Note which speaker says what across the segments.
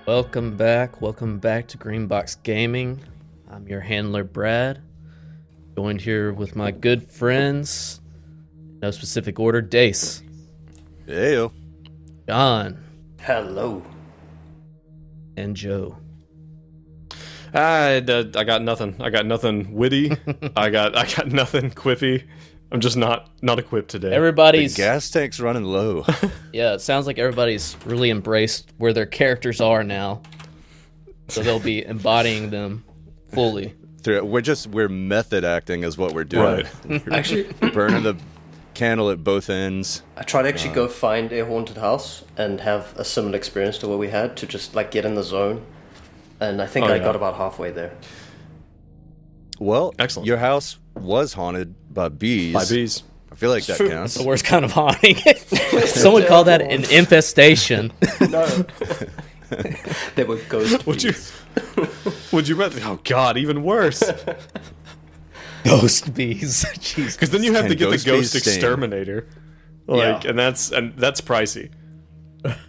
Speaker 1: Welcome back to Greenbox Gaming. I'm your handler, Brad. Joined here with my good friends, no specific order, Dace.
Speaker 2: Heyo.
Speaker 1: John.
Speaker 3: Hello.
Speaker 1: And Joe.
Speaker 4: I got nothing. I got nothing witty. I got nothing quippy. I'm just not equipped today.
Speaker 1: Everybody's
Speaker 2: The gas tank's running low.
Speaker 1: Yeah, it sounds like everybody's really embraced where their characters are now. So they'll be embodying them fully.
Speaker 2: We're method acting is what we're doing.
Speaker 4: Right.
Speaker 3: Actually,
Speaker 2: Burning the candle at both ends.
Speaker 3: I tried to actually go find a haunted house and have a similar experience to what we had to just like get in the zone. And I think I got about halfway there.
Speaker 2: Well,
Speaker 4: Excellent.
Speaker 2: Your house was haunted by bees.
Speaker 4: By bees.
Speaker 2: I feel like that
Speaker 3: True.
Speaker 2: counts.
Speaker 1: That's the worst kind of haunting. Someone called that an infestation.
Speaker 3: No. They were ghost
Speaker 4: Would you?
Speaker 3: bees.
Speaker 4: Would you rather? Oh God, even worse.
Speaker 1: Ghost bees. Jeez.
Speaker 4: Because then you have
Speaker 2: Can
Speaker 4: to get the
Speaker 2: ghost
Speaker 4: ghost
Speaker 2: bees sting?
Speaker 4: exterminator.
Speaker 3: Yeah.
Speaker 4: And that's pricey.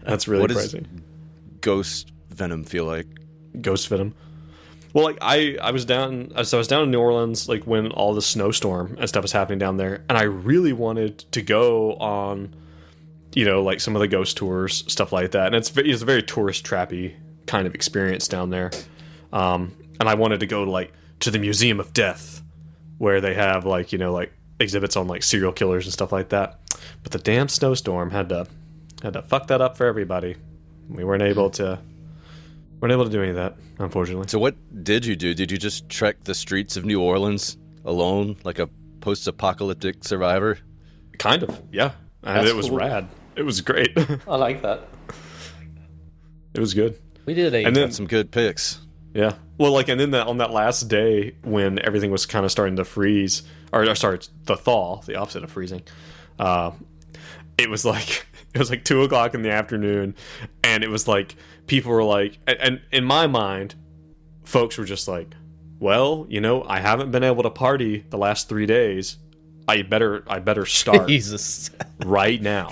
Speaker 4: That's really
Speaker 2: What does
Speaker 4: pricey.
Speaker 2: ghost venom feel like?
Speaker 4: Ghost venom. Well, like I was down in New Orleans, like when all the snowstorm and stuff was happening down there, and I really wanted to go on, like some of the ghost tours, stuff like that. And it's a very tourist trappy kind of experience down there. And I wanted to go to the Museum of Death, where they have like exhibits on like serial killers and stuff like that. But the damn snowstorm had to fuck that up for everybody. We weren't able to do any of that, unfortunately.
Speaker 2: So what did you do? Did you just trek the streets of New Orleans alone, like a post-apocalyptic survivor?
Speaker 4: Kind of, yeah. And
Speaker 3: That's
Speaker 4: it was
Speaker 3: cool.
Speaker 4: rad. It was great.
Speaker 3: I like that.
Speaker 4: It was good.
Speaker 1: We did
Speaker 4: And then
Speaker 2: Got some good picks.
Speaker 4: yeah. Well, and then on that last day when everything was kind of starting to freeze, or sorry, the thaw, the opposite of freezing. It was like 2:00 in the afternoon, and it was like people were like, and in my mind, folks were just like, well, I haven't been able to party the last 3 days. I better start
Speaker 1: Jesus.
Speaker 4: right now.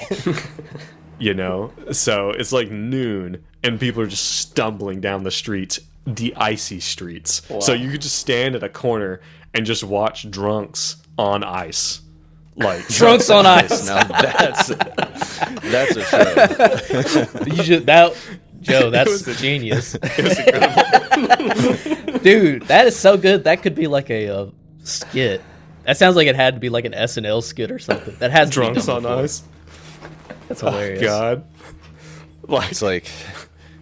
Speaker 4: So it's like noon and people are just stumbling down the streets, the icy streets.
Speaker 3: Wow.
Speaker 4: So you could just stand at a corner and just watch drunks on ice. Like
Speaker 1: Drunks on ice.
Speaker 2: Now that's a show.
Speaker 1: Joe, that's
Speaker 4: was-
Speaker 1: genius.
Speaker 4: it was incredible.
Speaker 1: Dude, that is so good. That could be like a skit. That sounds like it had to be like an SNL skit or something. That has to be
Speaker 4: Drunks
Speaker 1: done
Speaker 4: on
Speaker 1: before.
Speaker 4: ice.
Speaker 1: That's hilarious.
Speaker 4: God. Like
Speaker 2: It's like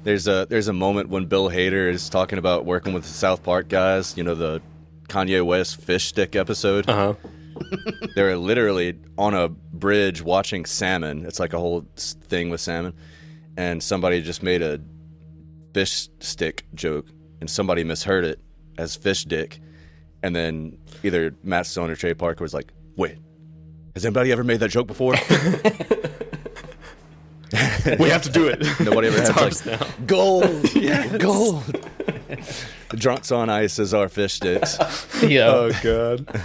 Speaker 2: there's a moment when Bill Hader is talking about working with the South Park guys. The Kanye West fish stick episode.
Speaker 4: uh-huh.
Speaker 2: They're literally on a bridge watching salmon. It's like a whole thing with salmon. And somebody just made a fish stick joke, and somebody misheard it as fish dick. And then either Matt Stone or Trey Parker was like, wait, has anybody ever made that joke before?
Speaker 4: We have to do it.
Speaker 2: Nobody ever
Speaker 4: It's
Speaker 2: has
Speaker 4: ours
Speaker 2: like,
Speaker 4: now.
Speaker 2: gold, gold. Drunks on ice is our fish sticks.
Speaker 1: Yeah.
Speaker 4: Oh God.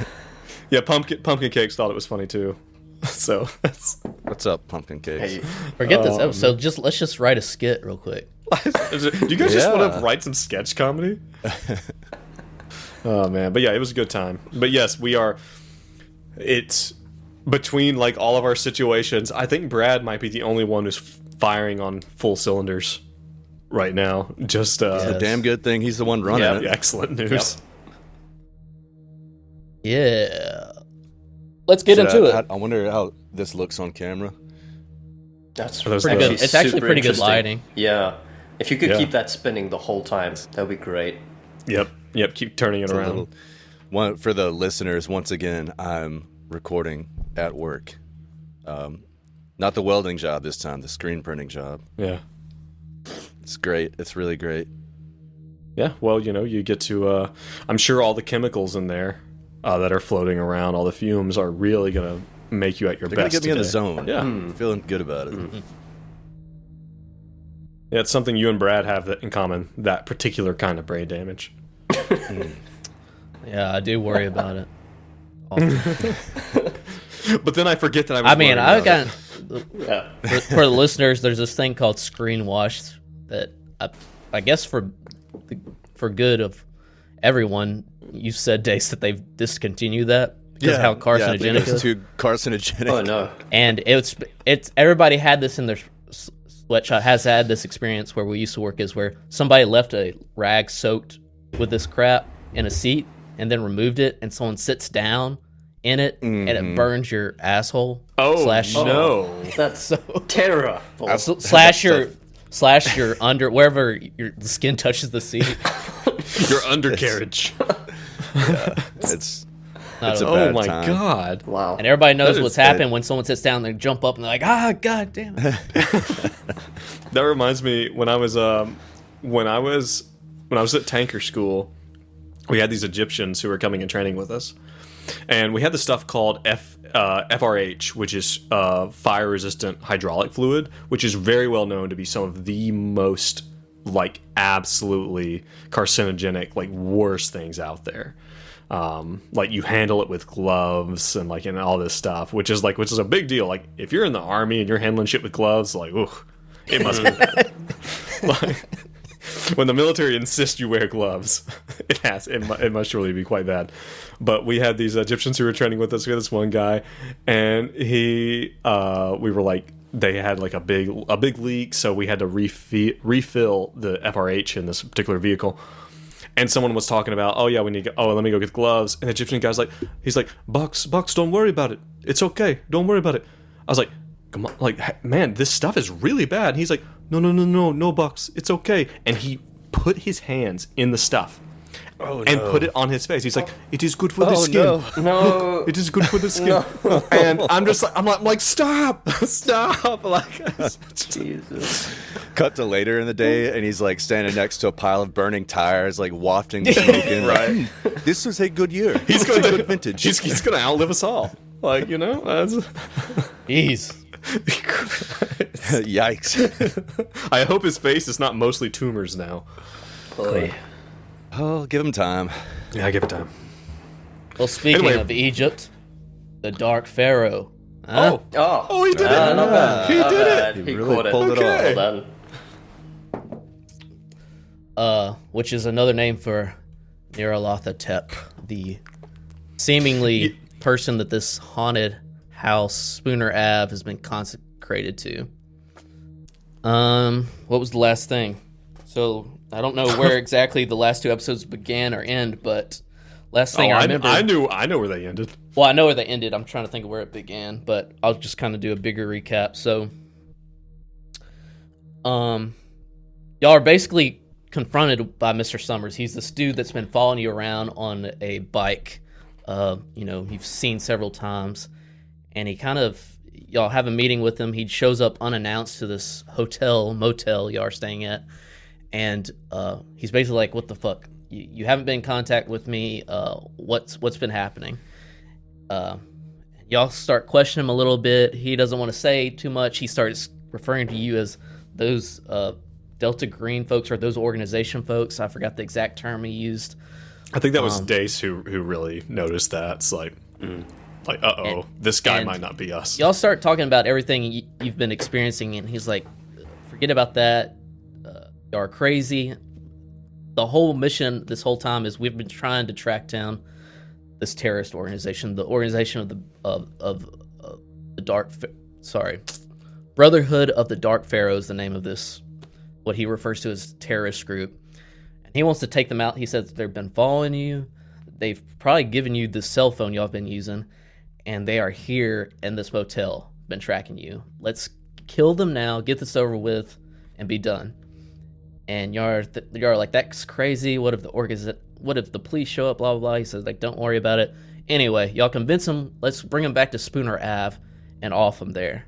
Speaker 4: Yeah, pumpkin cakes thought it was funny too. So that's
Speaker 2: What's up, pumpkin cakes?
Speaker 3: Hey,
Speaker 1: Forget this episode. Let's just write a skit real quick.
Speaker 4: do you guys just want
Speaker 2: Yeah.
Speaker 4: to write some sketch comedy? Oh man, but yeah, it was a good time. But yes, it's between like all of our situations. I think Brad might be the only one who's firing on full cylinders right now. Just
Speaker 2: It's a damn good thing he's the one running
Speaker 4: yeah,
Speaker 2: it.
Speaker 4: excellent news.
Speaker 1: Yeah. Let's get into it.
Speaker 2: I wonder how this looks on camera.
Speaker 3: that's
Speaker 4: Are those
Speaker 1: Pretty
Speaker 4: the-
Speaker 1: good. It's actually
Speaker 3: super
Speaker 1: pretty good
Speaker 3: interesting.
Speaker 1: lighting.
Speaker 3: Yeah. If you could
Speaker 4: Yeah.
Speaker 3: keep that spinning the whole time, that would be great.
Speaker 4: Yep. Keep turning it
Speaker 2: It's a
Speaker 4: around.
Speaker 2: little- one for the listeners. Once again, I'm recording at work. Not the welding job this time. The screen printing job.
Speaker 4: Yeah.
Speaker 2: It's great. It's really great.
Speaker 4: Yeah. Well, you get to. I'm sure all the chemicals in there that are floating around, all the fumes, are really gonna make you at your
Speaker 2: They're gonna
Speaker 4: best.
Speaker 2: get me in the
Speaker 4: today.
Speaker 2: zone.
Speaker 4: Yeah.
Speaker 2: I'm feeling good about it.
Speaker 4: Yeah, it's something you and Brad have in common. That particular kind of brain damage.
Speaker 1: Yeah, I do worry about it. Often.
Speaker 4: But then I forget that I was.
Speaker 1: I mean,
Speaker 4: learning
Speaker 1: I've
Speaker 4: about it.
Speaker 1: got
Speaker 3: Yeah.
Speaker 1: for the listeners. There's this thing called screen wash that I guess for good of everyone, you said, Dace, that they've discontinued that because of how carcinogenic it is.
Speaker 2: Too carcinogenic.
Speaker 3: Oh no.
Speaker 1: And it's everybody had this in their sweatshop, has had this experience where we used to work, is where somebody left a rag soaked with this crap in a seat and then removed it, and someone sits down in it and it burns your asshole.
Speaker 4: No.
Speaker 3: That's so terrible.
Speaker 1: Slash your under, wherever the skin touches the seat.
Speaker 4: Your undercarriage.
Speaker 2: It's a
Speaker 1: Oh
Speaker 2: bad
Speaker 4: Oh my
Speaker 2: time.
Speaker 4: god.
Speaker 3: Wow.
Speaker 1: And everybody knows
Speaker 4: That
Speaker 1: what's
Speaker 4: is
Speaker 1: happened when someone sits down. They jump up and they're like, "Ah, god damn it!"
Speaker 4: That reminds me when I was at tanker school, we had these Egyptians who were coming and training with us, and we had this stuff called FRH, which is fire resistant hydraulic fluid, which is very well known to be some of the most like absolutely carcinogenic, like worst things out there. Like you handle it with gloves and like and all this stuff, which is a big deal. Like if you're in the army and you're handling shit with gloves, like ooh, it must be bad. Like when the military insists you wear gloves, it must surely be quite bad. But we had these Egyptians who were training with us. We had this one guy, and we were like, they had like a big leak, so we had to refill the FRH in this particular vehicle. And someone was talking about, oh yeah, we need to go, let me go get gloves. And the Egyptian guy's like, he's like, Bucks, don't worry about it. It's okay. Don't worry about it. I was like, come on, like, man, this stuff is really bad. And he's like, no, Bucks, it's okay. And he put his hands in the stuff and put it on his face. He's like, it is good for the skin.
Speaker 3: No.
Speaker 4: It is good for the skin. And I'm like, stop. Like,
Speaker 3: Jesus.
Speaker 2: Cut to later in the day, and he's like standing next to a pile of burning tires, like wafting the smoke in.
Speaker 4: Right.
Speaker 2: This was a good year.
Speaker 4: he's going to
Speaker 2: good vintage.
Speaker 4: He's going to outlive us all. Like, you know, that's.
Speaker 1: Jeez.
Speaker 2: Yikes.
Speaker 4: I hope his face is not mostly tumors now.
Speaker 3: Boy.
Speaker 2: Oh, give him time.
Speaker 4: Yeah, give it time.
Speaker 1: Well, speaking
Speaker 4: Anyway.
Speaker 1: of Egypt, the Dark Pharaoh. Huh?
Speaker 3: Oh,
Speaker 4: he did it.
Speaker 3: Not bad.
Speaker 4: He
Speaker 3: Not
Speaker 4: did
Speaker 3: bad.
Speaker 2: it.
Speaker 3: He
Speaker 2: Really
Speaker 3: caught it.
Speaker 2: pulled it
Speaker 4: Okay.
Speaker 2: off.
Speaker 3: Well done.
Speaker 1: Which is another name for Nyarlathotep, the seemingly person that this haunted house, Spooner Ave, has been consecrated to. What was the last thing? So I don't know where exactly the last two episodes began or end, but last thing I remember.
Speaker 4: I know where they ended.
Speaker 1: Well, I know where they ended. I'm trying to think of where it began, but I'll just kind of do a bigger recap. So, y'all are basically confronted by Mr. Summers. He's this dude that's been following you around on a bike. You've seen several times, and y'all have a meeting with him. He shows up unannounced to this motel y'all are staying at, and he's basically like, "What the fuck? You haven't been in contact with me. What's been happening?" Y'all start questioning him a little bit. He doesn't want to say too much. He starts referring to you as those Delta Green folks or those organization folks. I forgot the exact term he used.
Speaker 4: I think that was Dace who really noticed that. It's like, this guy might not be us.
Speaker 1: Y'all start talking about everything you've been experiencing, and he's like, forget about that. Y'all are crazy. The whole mission this whole time is we've been trying to track down this terrorist organization, the organization of the Brotherhood of the Dark Pharaoh is the name of this, what he refers to as terrorist group. And he wants to take them out. He says they've been following you. They've probably given you the cell phone y'all have been using, and they are here in this motel, been tracking you. Let's kill them now, get this over with, and be done. And y'all are like, that's crazy. What if the police show up? Blah blah blah. He says, like, don't worry about it. Anyway, y'all convince him. Let's bring him back to Spooner Ave and off him there.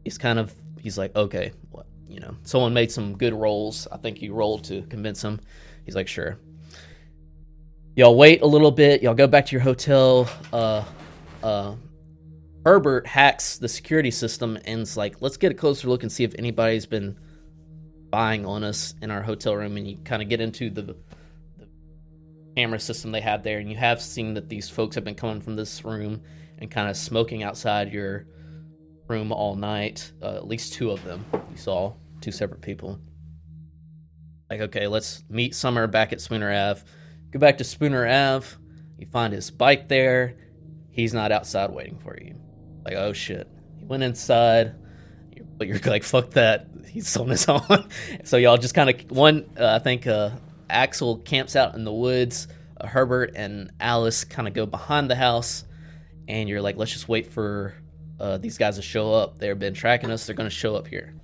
Speaker 1: He's like, okay, what? Someone made some good rolls. I think you rolled to convince him. He's like, sure. Y'all wait a little bit. Y'all go back to your hotel. Herbert hacks the security system and is like, let's get a closer look and see if anybody's been spying on us in our hotel room. And you kind of get into the camera system they have there, and you have seen that these folks have been coming from this room and kind of smoking outside your room all night. At least two of them you saw. two separate people. Like, okay, let's meet Summer back at Spooner Ave. Go back to Spooner Ave. You find his bike there. He's not outside waiting for you. Like, oh shit. He went inside, but you're like, fuck that. He's on his own. So y'all just kind of, I think Axel camps out in the woods. Herbert and Alice kind of go behind the house. And you're like, let's just wait for these guys to show up. They've been tracking us. They're going to show up here.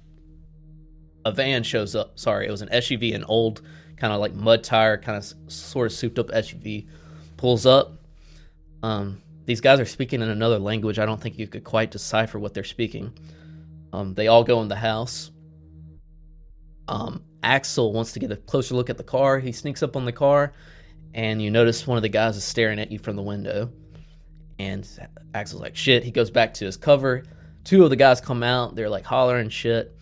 Speaker 1: A van shows up. Sorry, it was an SUV, an old kind of like mud tire, kind of sort of souped up SUV. Pulls up. These guys are speaking in another language. I don't think you could quite decipher what they're speaking. They all go in the house. Axel wants to get a closer look at the car. He sneaks up on the car, and you notice one of the guys is staring at you from the window. And Axel's like, shit. He goes back to his cover. Two of the guys come out. They're like hollering shit,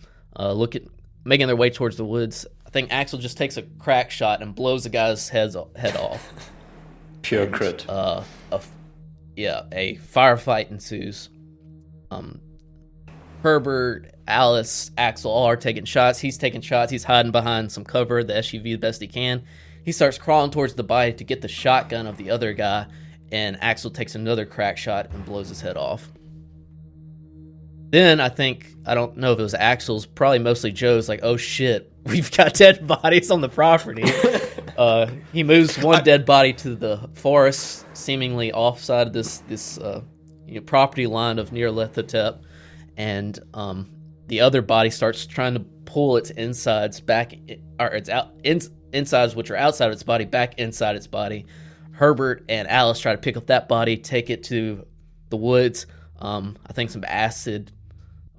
Speaker 1: making their way towards the woods. I think Axel just takes a crack shot and blows the guy's head off.
Speaker 3: Pure crit.
Speaker 1: A firefight ensues. Herbert, Alice, Axel all are taking shots. He's taking shots. He's hiding behind some cover, the SUV, the best he can. He starts crawling towards the body to get the shotgun of the other guy, and Axel takes another crack shot and blows his head off. Then I don't know if it was Axel's, probably mostly Joe's, like, oh shit, we've got dead bodies on the property. He moves one dead body to the forest, seemingly offside of this property line of near Lethotep, and the other body starts trying to pull its insides back, or its insides, which are outside of its body, back inside its body. Herbert and Alice try to pick up that body, take it to the woods. I think some acid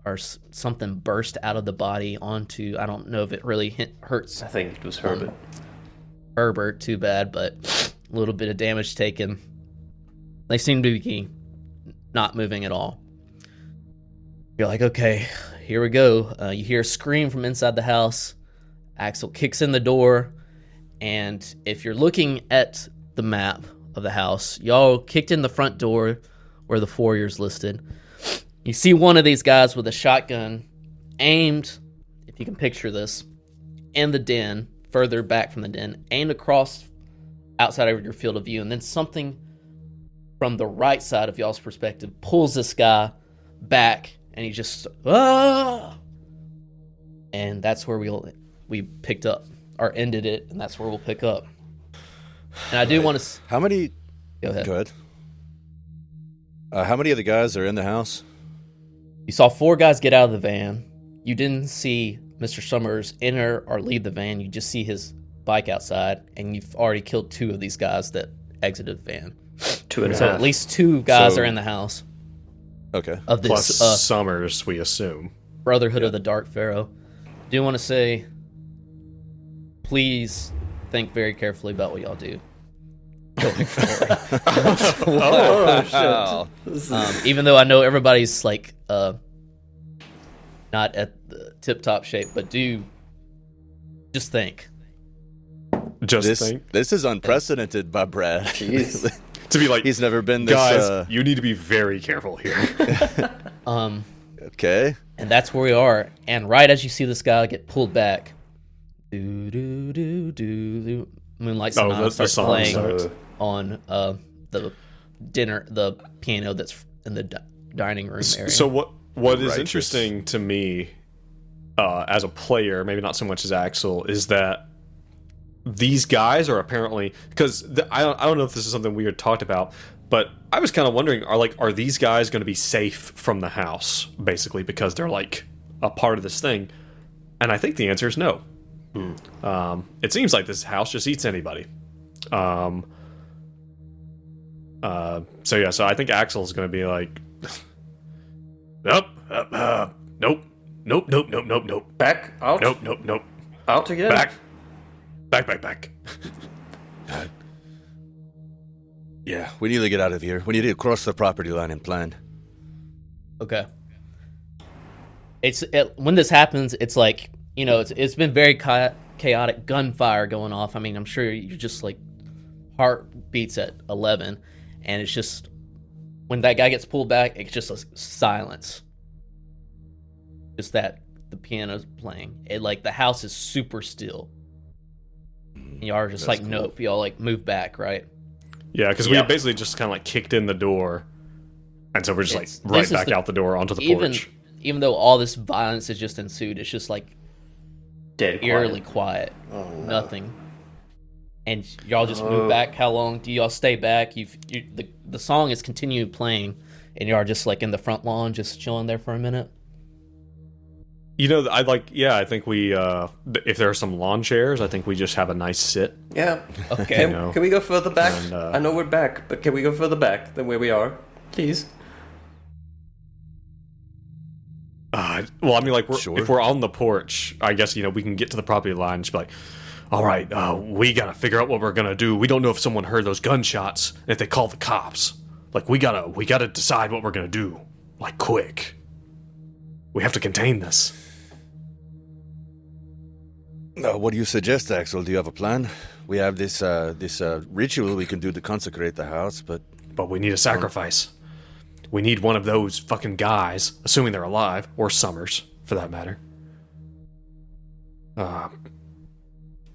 Speaker 1: or something burst out of the body onto, I don't know if it really hurts.
Speaker 3: I think it was Herbert.
Speaker 1: Herbert, too bad, but a little bit of damage taken. They seem to be not moving at all. You're like, okay, here we go. You hear a scream from inside the house. Axel kicks in the door, and if you're looking at the map of the house, y'all kicked in the front door where the foyer's listed. You see one of these guys with a shotgun aimed, if you can picture this, in the den, further back from the den, aimed across outside of your field of view, and then something from the right side of y'all's perspective pulls this guy back, and he just and that's where we picked up or ended it, and that's where we'll pick up. And I do want to.
Speaker 2: How many?
Speaker 1: Go ahead.
Speaker 2: Go ahead. How many of the guys are in the house?
Speaker 1: You saw 4 guys get out of the van. You didn't see Mr. Summers enter or leave the van. You just see his bike outside, and you've already killed 2 of these guys that exited the van.
Speaker 3: 2.5.
Speaker 1: So at least 2 guys are in the house.
Speaker 2: Okay.
Speaker 1: Of this
Speaker 4: Plus Summers, we assume.
Speaker 1: Brotherhood of the Dark Pharaoh. Do want to say, please think very carefully about what y'all do.
Speaker 2: Wow.
Speaker 1: Even though I know everybody's like not at the tip-top shape, but do just think.
Speaker 2: This is unprecedented by Brad.
Speaker 3: Jeez.
Speaker 4: To be like,
Speaker 2: he's never been this.
Speaker 4: Guys, you need to be very careful here.
Speaker 2: Okay.
Speaker 1: And that's where we are. And right as you see this guy get pulled back, Moonlight Sonata starts playing on the piano that's in the dining room area.
Speaker 4: So what is interesting to me as a player, maybe not so much as Axel, is that these guys are apparently, because I don't know if this is something we had talked about, but I was kind of wondering, are these guys going to be safe from the house, basically, because they're like a part of this thing? And I think the answer is no. It seems like this house just eats anybody. So I think Axel's going to be like, nope, nope.
Speaker 3: Back out.
Speaker 4: Nope.
Speaker 3: Out again.
Speaker 4: Back.
Speaker 2: Yeah, we need to get out of here. We need to cross the property line and plan.
Speaker 1: Okay. When this happens, it's like, it's been very chaotic, gunfire going off. I mean, I'm sure you're just like heart beats at 11, and it's just when that guy gets pulled back, it's just a silence. Just that the piano's playing. It like the house is super still. And y'all are just
Speaker 2: That's
Speaker 1: like,
Speaker 2: cool.
Speaker 1: nope. Y'all like move back, right?
Speaker 4: Yeah, because we had basically just kind of like kicked in the door, and so we're just
Speaker 1: It's-
Speaker 4: like right
Speaker 1: this is
Speaker 4: back
Speaker 1: the-
Speaker 4: out the door onto the
Speaker 1: Even
Speaker 4: porch.
Speaker 1: even though all this violence has just ensued, it's just like
Speaker 3: Dead
Speaker 1: eerily
Speaker 3: quiet.
Speaker 1: quiet.
Speaker 3: Oh, no.
Speaker 1: Nothing. And y'all just move back. How long do y'all stay back? The song is continuing playing, and y'all are just like in the front lawn, just chilling there for a minute.
Speaker 4: You know, I think we, if there are some lawn chairs, I think we just have a nice sit.
Speaker 3: Yeah.
Speaker 1: Okay.
Speaker 3: Can we go further back?
Speaker 4: And,
Speaker 3: I know we're back, but can we go further back than where we are? Please.
Speaker 4: Well, I mean, like,
Speaker 2: Sure.
Speaker 4: if we're on the porch, I guess, we can get to the property line and just be like, all right, we gotta figure out what we're gonna do. We don't know if someone heard those gunshots, and if they call the cops. Like, we gotta decide what we're gonna do. Like, quick. We have to contain this.
Speaker 2: What do you suggest, Axel? Do you have a plan? We have this ritual we can do to consecrate the house, but
Speaker 4: But we need a sacrifice. We need one of those fucking guys, assuming they're alive, or Summers, for that matter.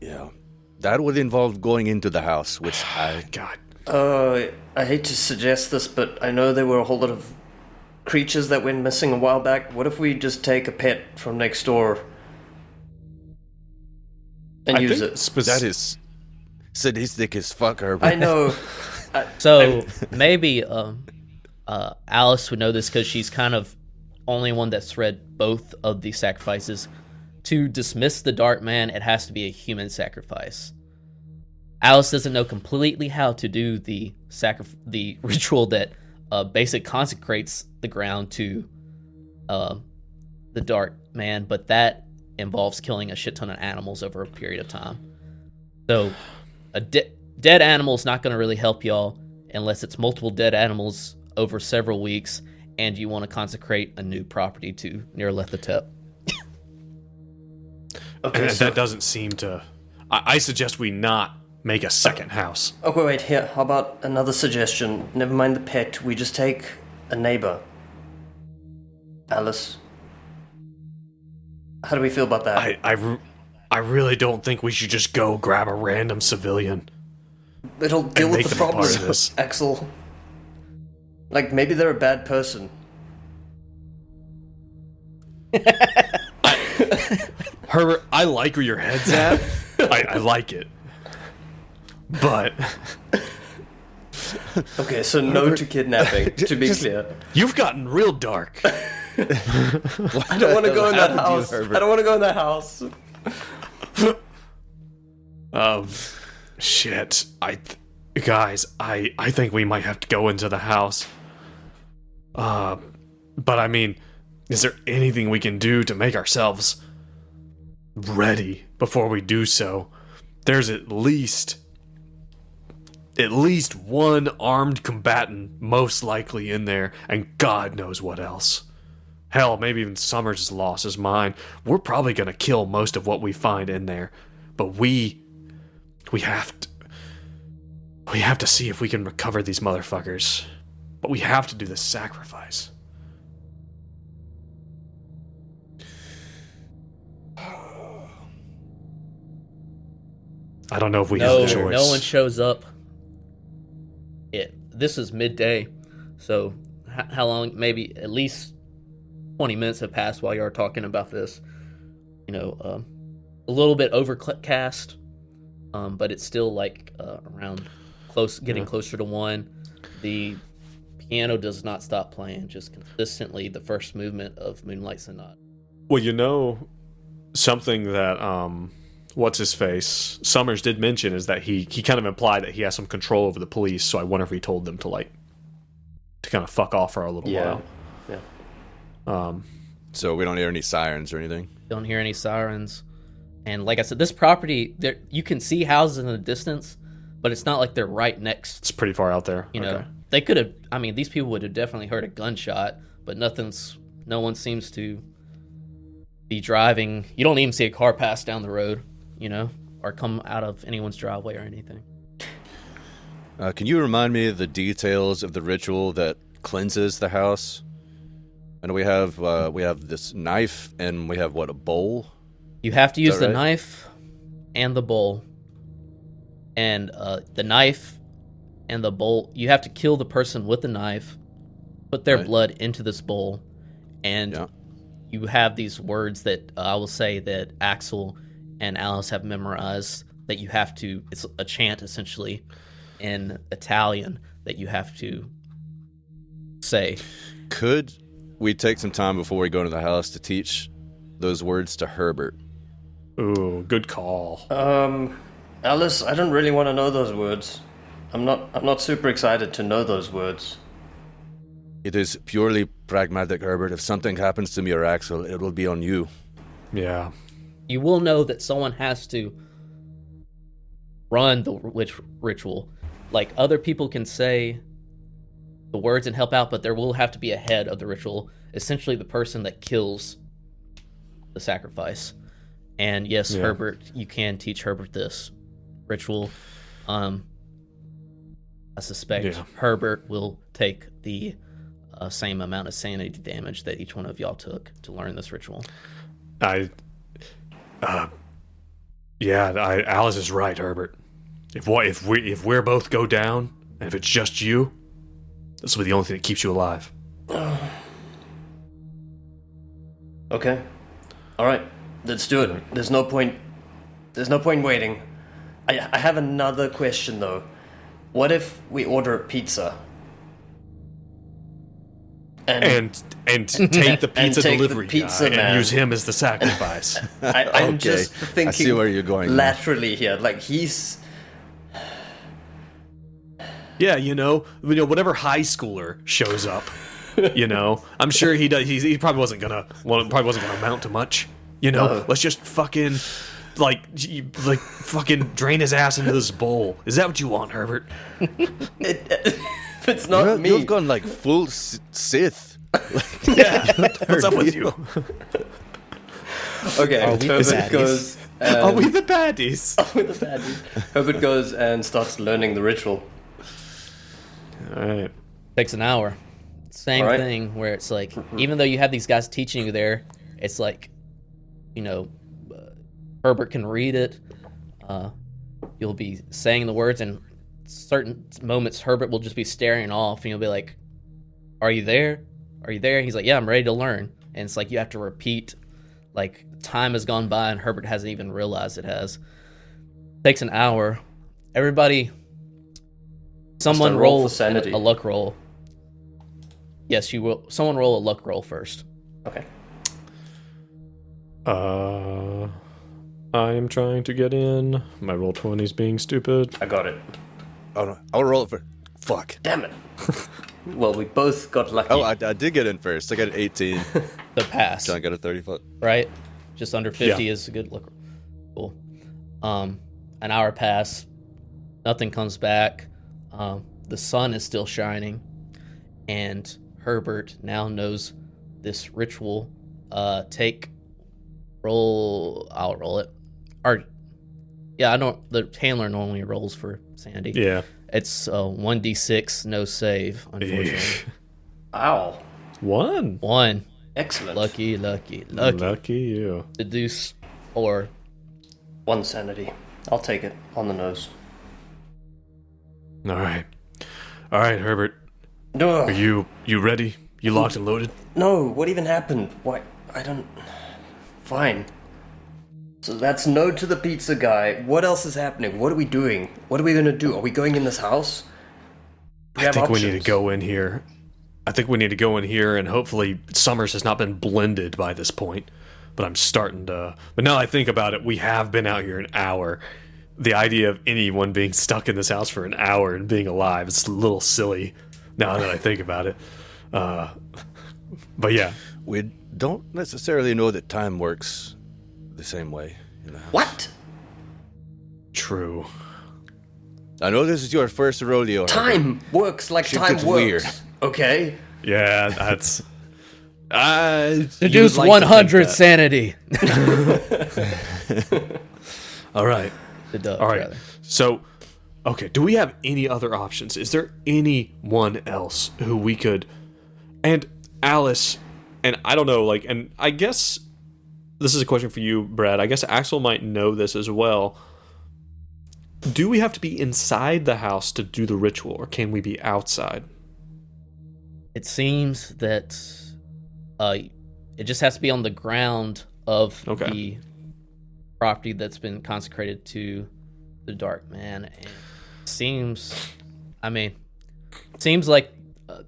Speaker 2: yeah, that would involve going into the house, which
Speaker 4: God.
Speaker 3: I hate to suggest this, but I know there were a whole lot of creatures that went missing a while back. What if we just take a pet from next door and use it?
Speaker 2: that is sadistic as fuck, Herbert.
Speaker 3: I know.
Speaker 1: So maybe Alice would know this because she's kind of only one that's read both of these sacrifices. To dismiss the dark man, it has to be a human sacrifice. Alice doesn't know completely how to do the ritual that basically consecrates the ground to the dark man, but that involves killing a shit ton of animals over a period of time. So a dead animal is not going to really help y'all unless it's multiple dead animals over several weeks, and you want to consecrate a new property to Nyarlathotep.
Speaker 3: Okay,
Speaker 4: And
Speaker 3: so,
Speaker 4: that doesn't seem to... I suggest we not make a second house.
Speaker 3: okay, wait, here. How about another suggestion? Never mind the pet. We just take a neighbor. Alice. How do we feel about that?
Speaker 4: I really don't think we should just go grab a random civilian.
Speaker 3: It'll deal
Speaker 4: make
Speaker 3: with the
Speaker 4: them a part of
Speaker 3: problem,
Speaker 4: this.
Speaker 3: Axel. Like, maybe they're a bad person.
Speaker 4: Herbert, I like where your head's at. I like it. But
Speaker 3: Okay, so no to kidnapping, to be clear.
Speaker 4: you've gotten real dark.
Speaker 3: I don't want to go in that house. I don't want to go in that house.
Speaker 4: Shit. Guys, I think we might have to go into the house. But I mean, is there anything we can do to make ourselves ready before we do so? There's at least one armed combatant most likely in there, and God knows what else. Hell, maybe even Summers has lost his mind. We're probably gonna kill most of what we find in there, but we have to see if we can recover these motherfuckers. But we have to do the sacrifice. I don't know if we have a choice.
Speaker 1: No one shows up. This is midday, so how long? Maybe at least 20 minutes have passed while you're talking about this. A little bit overcast, but it's still like around getting closer to 1. The piano does not stop playing, just consistently the first movement of Moonlight Sonata.
Speaker 4: Well, something that what's his face Summers did mention is that he kind of implied that he has some control over the police. So I wonder if he told them to kind of fuck off for a little while.
Speaker 3: Yeah.
Speaker 2: So we don't hear any sirens or anything.
Speaker 1: Don't hear any sirens, and like I said, this property there you can see houses in the distance, but it's not like they're right next.
Speaker 4: It's pretty far out there.
Speaker 1: know, they could have. I mean, these people would have definitely heard a gunshot, but no one seems to be driving. You don't even see a car pass down the road, or come out of anyone's driveway or anything.
Speaker 2: Can you remind me of the details of the ritual that cleanses the house? And we have this knife, and we have, what, a bowl?
Speaker 1: You have to use the
Speaker 2: right?
Speaker 1: knife and the bowl. And the knife and the bowl, you have to kill the person with the knife, put their
Speaker 2: Right.
Speaker 1: blood into this bowl, and
Speaker 2: Yeah.
Speaker 1: you have these words that I will say that Axel and Alice have memorized that you have to, it's a chant essentially in Italian that you have to say.
Speaker 2: Could we take some time before we go into the house to teach those words to Herbert?
Speaker 4: Ooh, good call.
Speaker 3: Alice, I don't really want to know those words. I'm not super excited to know those words.
Speaker 2: It is purely pragmatic, Herbert. If something happens to me or Axel, it will be on you.
Speaker 4: Yeah.
Speaker 1: You will know that someone has to run the ritual. Like, other people can say the words and help out, but there will have to be a head of the ritual, essentially the person that kills the sacrifice. And yes,
Speaker 4: Yeah.
Speaker 1: Herbert, you can teach Herbert this ritual. I suspect
Speaker 4: Yeah.
Speaker 1: Herbert will take the same amount of sanity damage that each one of y'all took to learn this ritual.
Speaker 4: Alice is right, Herbert. If we're both go down, and if it's just you, this will be the only thing that keeps you alive.
Speaker 3: Okay. All right. Let's do it. There's no point waiting. I have another question though. What if we order a pizza?
Speaker 4: And take the pizza
Speaker 3: take the
Speaker 4: delivery
Speaker 3: pizza
Speaker 4: guy
Speaker 3: man.
Speaker 4: and use him as the sacrifice.
Speaker 3: I'm
Speaker 2: Okay,
Speaker 3: just thinking
Speaker 2: I see where you're going.
Speaker 3: laterally here. Like he's
Speaker 4: Yeah, whatever high schooler shows up, I'm sure he does. He probably wasn't gonna amount to much.
Speaker 3: No.
Speaker 4: Let's just fucking fucking drain his ass into this bowl. Is that what you want, Herbert?
Speaker 3: it's not me.
Speaker 2: You've gone like full Sith.
Speaker 4: What's up with you?
Speaker 3: Okay,
Speaker 1: Are we the
Speaker 3: Herbert
Speaker 1: baddies?
Speaker 3: goes.
Speaker 4: Are we the baddies?
Speaker 3: With the baddies. Herbert goes and starts learning the ritual.
Speaker 4: All right.
Speaker 1: Takes an hour. Same
Speaker 3: All right.
Speaker 1: thing where it's like, even though you have these guys teaching you there, it's like, Herbert can read it. You'll be saying the words, and certain moments Herbert will just be staring off, and you'll be like, "Are you there? Are you there?" He's like, "Yeah, I'm ready to learn." And it's like you have to repeat. Like, time has gone by, and Herbert hasn't even realized it has. Takes an hour. Everybody, someone
Speaker 3: roll for
Speaker 1: roll
Speaker 3: sanity.
Speaker 1: a luck roll. Yes, you will. Someone roll a luck roll first.
Speaker 3: Okay.
Speaker 4: I am trying to get in. My roll 20's being stupid.
Speaker 3: I got it.
Speaker 2: Oh no, I'll roll it for. Fuck.
Speaker 3: Damn it. Well, we both got lucky.
Speaker 2: Oh, I did get in first. I got an 18.
Speaker 1: The pass,
Speaker 2: John got a 30 foot.
Speaker 1: right? Just under 50
Speaker 4: Yeah.
Speaker 1: is a good look. Cool. An hour pass. Nothing comes back. The sun is still shining, and Herbert now knows this ritual. Roll. I'll roll it. I don't. The handler normally rolls for sanity.
Speaker 4: Yeah.
Speaker 1: It's 1d6, no save, unfortunately.
Speaker 3: Ow.
Speaker 4: 1.
Speaker 1: 1.
Speaker 3: Excellent.
Speaker 1: Lucky.
Speaker 4: Lucky you.
Speaker 1: The deuce, or
Speaker 3: 1 sanity. I'll take it on the nose.
Speaker 4: All right, Herbert.
Speaker 3: No.
Speaker 4: Are you ready? You locked and loaded?
Speaker 3: No. What even happened? Why? I don't. Fine. So that's no to the pizza guy. What else is happening? What are we doing? What are we gonna do? Are we going in this house?
Speaker 4: I think we need to go in here. And hopefully Summers has not been blended by this point. But I'm starting to. But now I think about it, we have been out here an hour. The idea of anyone being stuck in this house for an hour and being alive is a little silly now that I think about it. But yeah.
Speaker 2: We don't necessarily know that time works the same way in the house.
Speaker 3: What?
Speaker 4: True.
Speaker 2: I know this is your first rodeo. Herbert.
Speaker 3: Time works like
Speaker 2: Shit
Speaker 3: time
Speaker 2: gets
Speaker 3: works.
Speaker 2: weird.
Speaker 3: Okay.
Speaker 4: Yeah, that's.
Speaker 1: deduce 100 sanity.
Speaker 4: All right.
Speaker 1: Deduct,
Speaker 4: All right.
Speaker 1: rather.
Speaker 4: So, okay, do we have any other options? Is there anyone else who we could... And Alice, and I don't know, like, and I guess this is a question for you, Brad. I guess Axel might know this as well. Do we have to be inside the house to do the ritual, or can we be outside?
Speaker 1: It seems that it just has to be on the ground of the property that's been consecrated to the Dark Man. And it seems like the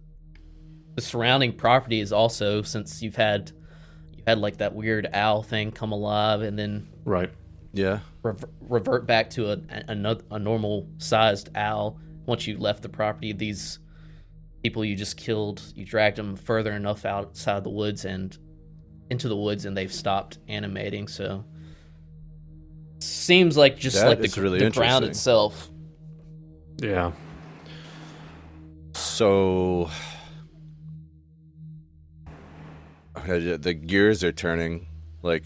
Speaker 1: surrounding property is also, since you had like that weird owl thing come alive and then revert back to a normal sized owl. Once you left the property, these people you just killed, you dragged them further enough outside the woods and into the woods, and they've stopped animating. So seems like just
Speaker 2: That
Speaker 1: like
Speaker 2: is
Speaker 1: the
Speaker 2: really
Speaker 1: ground
Speaker 2: interesting.
Speaker 1: itself.
Speaker 4: Yeah.
Speaker 2: So the gears are turning. Like,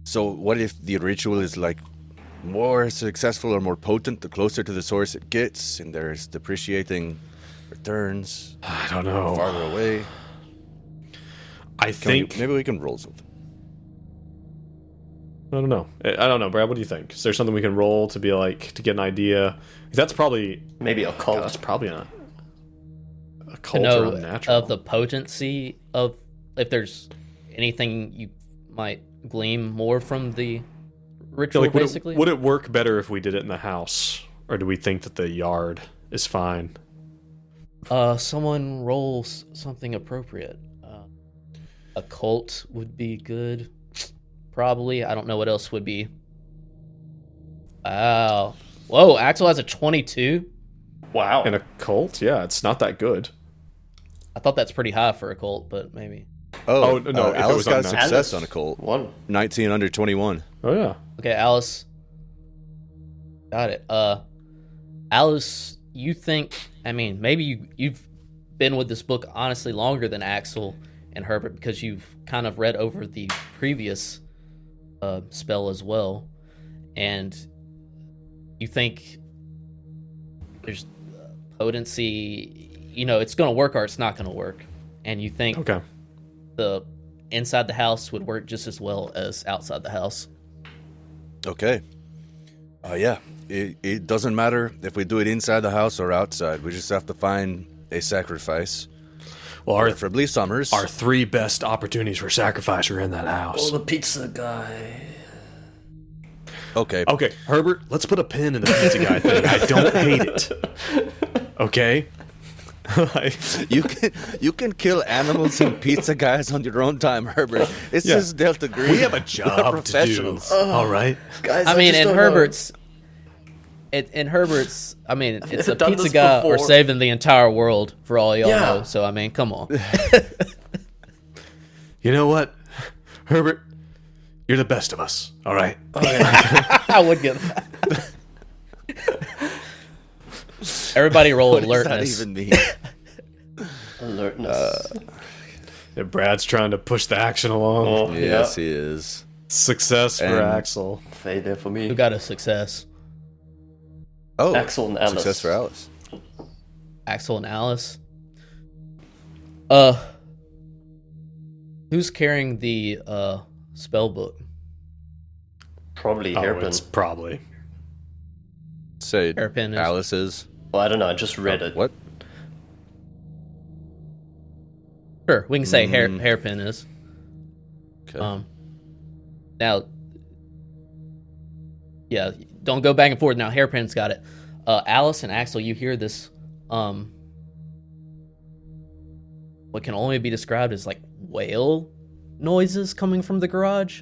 Speaker 2: so what if the ritual is like more successful or more potent the closer to the source it gets, and there's depreciating returns?
Speaker 4: I don't know.
Speaker 2: Farther away.
Speaker 4: I think
Speaker 2: Maybe we can roll something.
Speaker 4: I don't know. Brad. What do you think? Is there something we can roll to be like to get an idea? That's probably
Speaker 3: Maybe a cult.
Speaker 4: that's probably not a
Speaker 1: To
Speaker 4: cult
Speaker 1: know
Speaker 4: or unnatural.
Speaker 1: of the potency of, if there's anything you might glean more from the ritual,
Speaker 4: like,
Speaker 1: basically.
Speaker 4: Would it work better if we did it in the house, or do we think that the yard is fine?
Speaker 1: Someone rolls something appropriate. A cult would be good. Probably. I don't know what else would be. Wow. Whoa, Axel has a 22?
Speaker 3: Wow.
Speaker 4: In a cult? Yeah, it's not that good.
Speaker 1: I thought that's pretty high for a cult, but maybe.
Speaker 4: Oh, no, if it
Speaker 2: Alice
Speaker 4: was
Speaker 2: got
Speaker 4: unnatural.
Speaker 2: success on a cult. 19 under 21.
Speaker 4: Oh yeah.
Speaker 1: Okay, Alice. Got it. Alice, you think, maybe you've been with this book honestly longer than Axel and Herbert, because you've kind of read over the previous spell as well, and you think there's potency, it's going to work or it's not going to work, and you think the inside the house would work just as well as outside the house.
Speaker 2: Okay. Yeah. It doesn't matter if we do it inside the house or outside. We just have to find a sacrifice.
Speaker 4: Well,
Speaker 2: preferably summers.
Speaker 4: Our 3 best opportunities for sacrifice are in that house.
Speaker 3: Oh, the pizza guy.
Speaker 2: Okay.
Speaker 4: Okay, Herbert, let's put a pin in the pizza guy thing. I don't hate it. Okay?
Speaker 2: You can kill animals and pizza guys on your own time, Herbert. It's just Delta Green.
Speaker 4: We have a job to do. All right?
Speaker 3: Guys,
Speaker 1: In Herbert's, it's a pizza guy or saving the entire world for all y'all know. So come on.
Speaker 4: You know what, Herbert? You're the best of us. All right.
Speaker 1: I would get that. Everybody roll
Speaker 2: What
Speaker 1: alertness.
Speaker 2: does that even mean?
Speaker 3: Alertness.
Speaker 4: Yeah, Brad's trying to push the action along.
Speaker 3: Oh,
Speaker 2: Yes, he is.
Speaker 4: Success for
Speaker 2: And-
Speaker 4: Axel.
Speaker 3: Fade there for me.
Speaker 1: Who got a success?
Speaker 2: Oh,
Speaker 3: Axel and Alice.
Speaker 2: Success for Alice.
Speaker 1: Axel and Alice. Who's carrying the spell book?
Speaker 3: Probably
Speaker 4: Oh,
Speaker 3: Hairpin.
Speaker 4: it's probably.
Speaker 2: Say
Speaker 1: Hairpin is.
Speaker 2: Alice is.
Speaker 3: Well, I don't know. I just read it.
Speaker 2: What?
Speaker 1: Sure, we can say hairpin is.
Speaker 2: Okay.
Speaker 1: Now, yeah, don't go back and forth. Now, hairpin's got it. Alice and Axel, you hear this. What can only be described as like whale noises coming from the garage.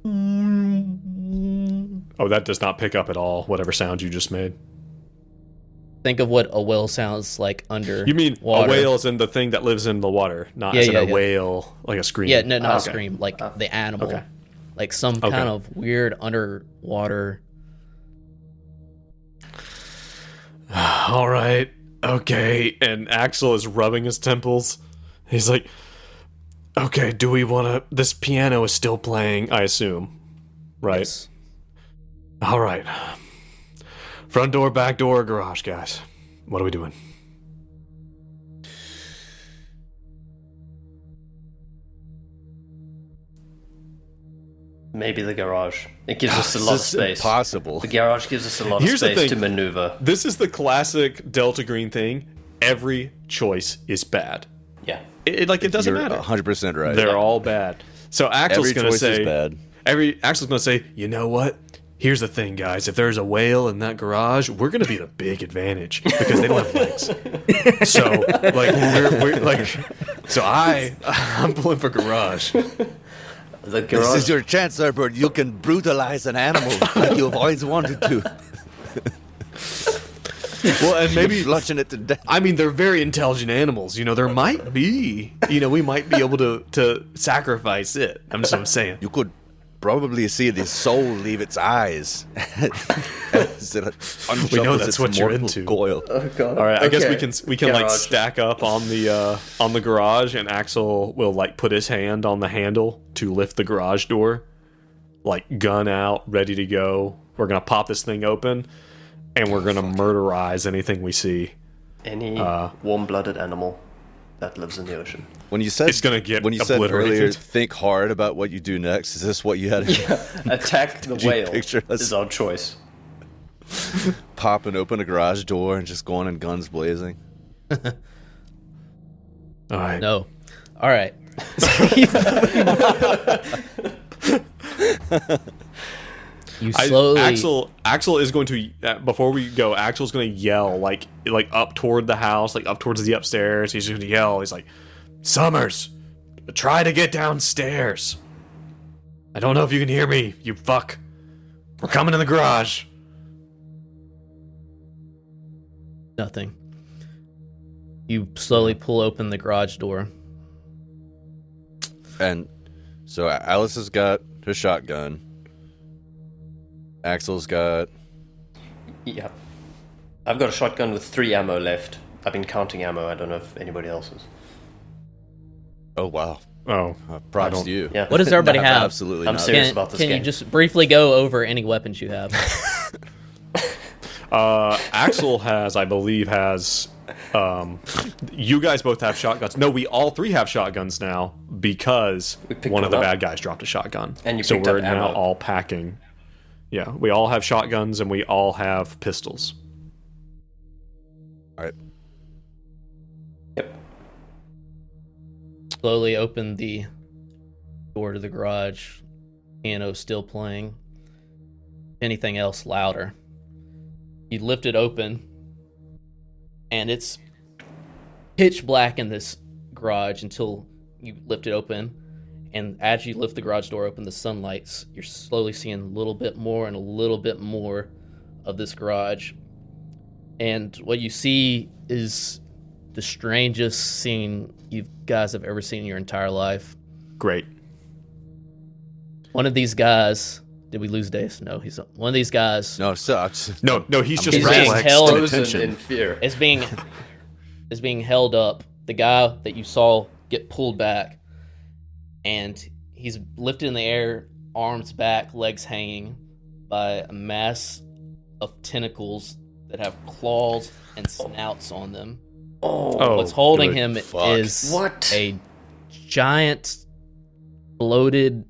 Speaker 4: Oh, that does not pick up at all, whatever sound you just made.
Speaker 1: Think of what a whale sounds like under.
Speaker 4: You mean
Speaker 1: water.
Speaker 4: a whale is in the thing that lives in the water, not as in a whale, like a scream?
Speaker 1: Yeah, no, not a
Speaker 4: Okay.
Speaker 1: scream, like the animal.
Speaker 4: Okay.
Speaker 1: Like some kind of weird underwater.
Speaker 4: All right. Okay. And Axel is rubbing his temples. He's like, okay, do we want to... This piano is still playing, I assume. Right?
Speaker 1: Yes.
Speaker 4: All right. Front door, back door, garage, guys. What are we doing?
Speaker 3: Maybe the garage. It gives us a lot of
Speaker 2: This is
Speaker 3: space.
Speaker 2: impossible.
Speaker 3: The garage gives us a lot
Speaker 4: Here's
Speaker 3: of
Speaker 4: the
Speaker 3: space
Speaker 4: thing.
Speaker 3: to maneuver.
Speaker 4: This is the classic Delta Green thing. Every choice is bad.
Speaker 3: Yeah.
Speaker 4: It doesn't
Speaker 2: You're
Speaker 4: matter.
Speaker 2: 100% right.
Speaker 4: They're all bad. So Axel's
Speaker 2: Every
Speaker 4: going to
Speaker 2: choice is
Speaker 4: say,
Speaker 2: bad.
Speaker 4: Axel's going to say, you know what? Here's the thing, guys. If there's a whale in that garage, we're going to be the big advantage because they don't have legs. So, like, we're like, so I'm pulling for garage.
Speaker 3: The
Speaker 2: This
Speaker 3: garage.
Speaker 2: is your chance, Herbert. You can brutalize an animal like you've always wanted to.
Speaker 4: Well, and maybe
Speaker 2: Flushing it to death.
Speaker 4: I mean, they're very intelligent animals. You know, there might be, we might be able to sacrifice it. I'm just what I'm saying.
Speaker 2: You could probably see the soul leave its eyes. As it
Speaker 4: We know
Speaker 2: unshuffles
Speaker 4: that's
Speaker 2: its
Speaker 4: what you're
Speaker 2: mortal
Speaker 4: into.
Speaker 2: Coil.
Speaker 3: Oh god.
Speaker 4: All right, I guess
Speaker 3: Okay.
Speaker 4: we can like
Speaker 3: Garage.
Speaker 4: stack up on the garage, and Axel will like put his hand on the handle to lift the garage door, like gun out, ready to go. We're gonna pop this thing open, and we're gonna murderize anything we see.
Speaker 3: Any warm-blooded animal that lives in the ocean.
Speaker 2: When you said
Speaker 4: It's gonna get
Speaker 2: when you said
Speaker 4: obliterated.
Speaker 2: earlier, think hard about what you do next. Is this what you had?
Speaker 3: Attack the
Speaker 2: you
Speaker 3: whale
Speaker 2: picture us?
Speaker 3: is our choice.
Speaker 2: Popping open a garage door and just going in guns blazing.
Speaker 4: All right.
Speaker 1: No. All right. You slowly.
Speaker 4: Axel is going to before we go. Axel's going to yell like up toward the house, like up towards the upstairs. He's going to yell. He's like, "Summers, try to get downstairs." I don't know if you can hear me, you fuck. We're coming in the garage.
Speaker 1: Nothing. You slowly pull open the garage door.
Speaker 2: And so Alice has got her shotgun. Axel's got.
Speaker 3: Yeah. I've got a shotgun with 3 ammo left. I've been counting ammo. I don't know if anybody else is.
Speaker 2: Oh wow!
Speaker 4: Oh,
Speaker 2: Props to you.
Speaker 3: Yeah.
Speaker 1: What does everybody
Speaker 2: No,
Speaker 1: have?
Speaker 2: Absolutely
Speaker 3: I'm
Speaker 2: not.
Speaker 3: serious.
Speaker 1: Can,
Speaker 3: about this
Speaker 1: can you
Speaker 3: game.
Speaker 1: just briefly go over any weapons you have?
Speaker 4: Axel has, I believe, has. You guys both have shotguns. No, we all 3 have shotguns now because
Speaker 3: We picked
Speaker 4: one of the
Speaker 3: one up.
Speaker 4: bad guys dropped a shotgun,
Speaker 3: And you
Speaker 4: so
Speaker 3: picked
Speaker 4: we're
Speaker 3: up
Speaker 4: now
Speaker 3: ammo.
Speaker 4: all packing. Yeah, we all have shotguns and we all have pistols.
Speaker 2: All right.
Speaker 3: Yep.
Speaker 1: Slowly open the door to the garage. Piano still playing. Anything else louder. You lift it open, and it's pitch black in this garage until you lift it open. And as you lift the garage door open, the sunlights, you're slowly seeing a little bit more and a little bit more of this garage. And what you see is the strangest scene you guys have ever seen in your entire life.
Speaker 4: Great.
Speaker 1: One of these guys, did we lose Dace? No, he's one of these guys
Speaker 2: No, so
Speaker 4: No, he's just
Speaker 1: He's being
Speaker 4: reflexed
Speaker 1: held-
Speaker 3: Frozen
Speaker 2: attention.
Speaker 3: in fear.
Speaker 1: is being held up. The guy that you saw get pulled back, and he's lifted in the air, arms back, legs hanging, by a mass of tentacles that have claws and snouts on them.
Speaker 4: Oh,
Speaker 1: What's holding
Speaker 2: good
Speaker 1: him
Speaker 2: fuck.
Speaker 1: is
Speaker 3: What?
Speaker 1: a giant, bloated,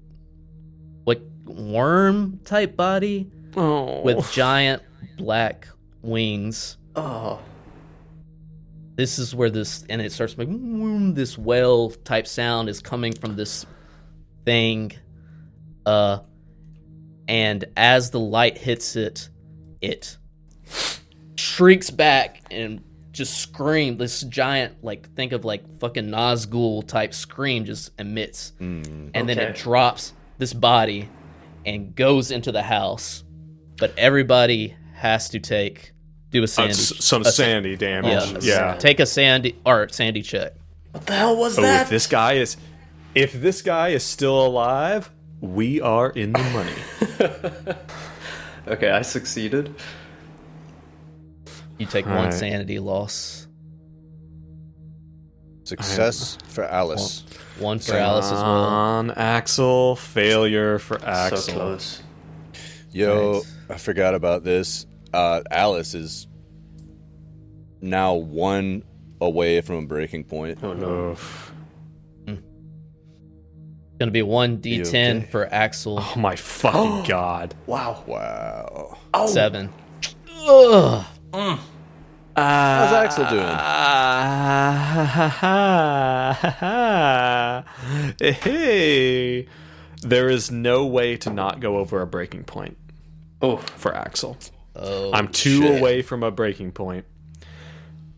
Speaker 1: like worm type body
Speaker 4: Oh.
Speaker 1: with giant black wings.
Speaker 3: Oh.
Speaker 1: This is where this, and it starts making this whale type sound is coming from this thing. And as the light hits it, it shrieks back and just screams. This giant, like, think of like fucking Nazgul type scream just emits. And then it
Speaker 3: Okay.
Speaker 1: drops this body and goes into the house. But everybody has to do a sandy.
Speaker 4: some sandy damage.
Speaker 1: Yeah.
Speaker 4: Yeah.
Speaker 1: Take a sandy check.
Speaker 3: What the hell was
Speaker 4: Oh,
Speaker 3: that?
Speaker 4: if this guy is still alive, we are in the money.
Speaker 3: Okay, I succeeded.
Speaker 1: You take one
Speaker 4: Alright.
Speaker 1: sanity loss.
Speaker 2: success for Alice.
Speaker 1: One for Alice as well.
Speaker 4: On Axel, failure for Axel.
Speaker 3: So close.
Speaker 2: Yo,
Speaker 1: Nice.
Speaker 2: I forgot about this. Alice is now 1 away from a breaking point.
Speaker 3: Oh no.
Speaker 4: Oof.
Speaker 1: Gonna be 1d10
Speaker 2: okay?
Speaker 1: for Axel.
Speaker 4: Oh my fucking god.
Speaker 3: Wow.
Speaker 2: Wow.
Speaker 1: 7. Ugh.
Speaker 2: How's Axel doing?
Speaker 4: Hey, there is no way to not go over a breaking point
Speaker 3: Oh,
Speaker 4: for Axel.
Speaker 1: Oh,
Speaker 4: I'm 2
Speaker 2: shit.
Speaker 4: away from a breaking point.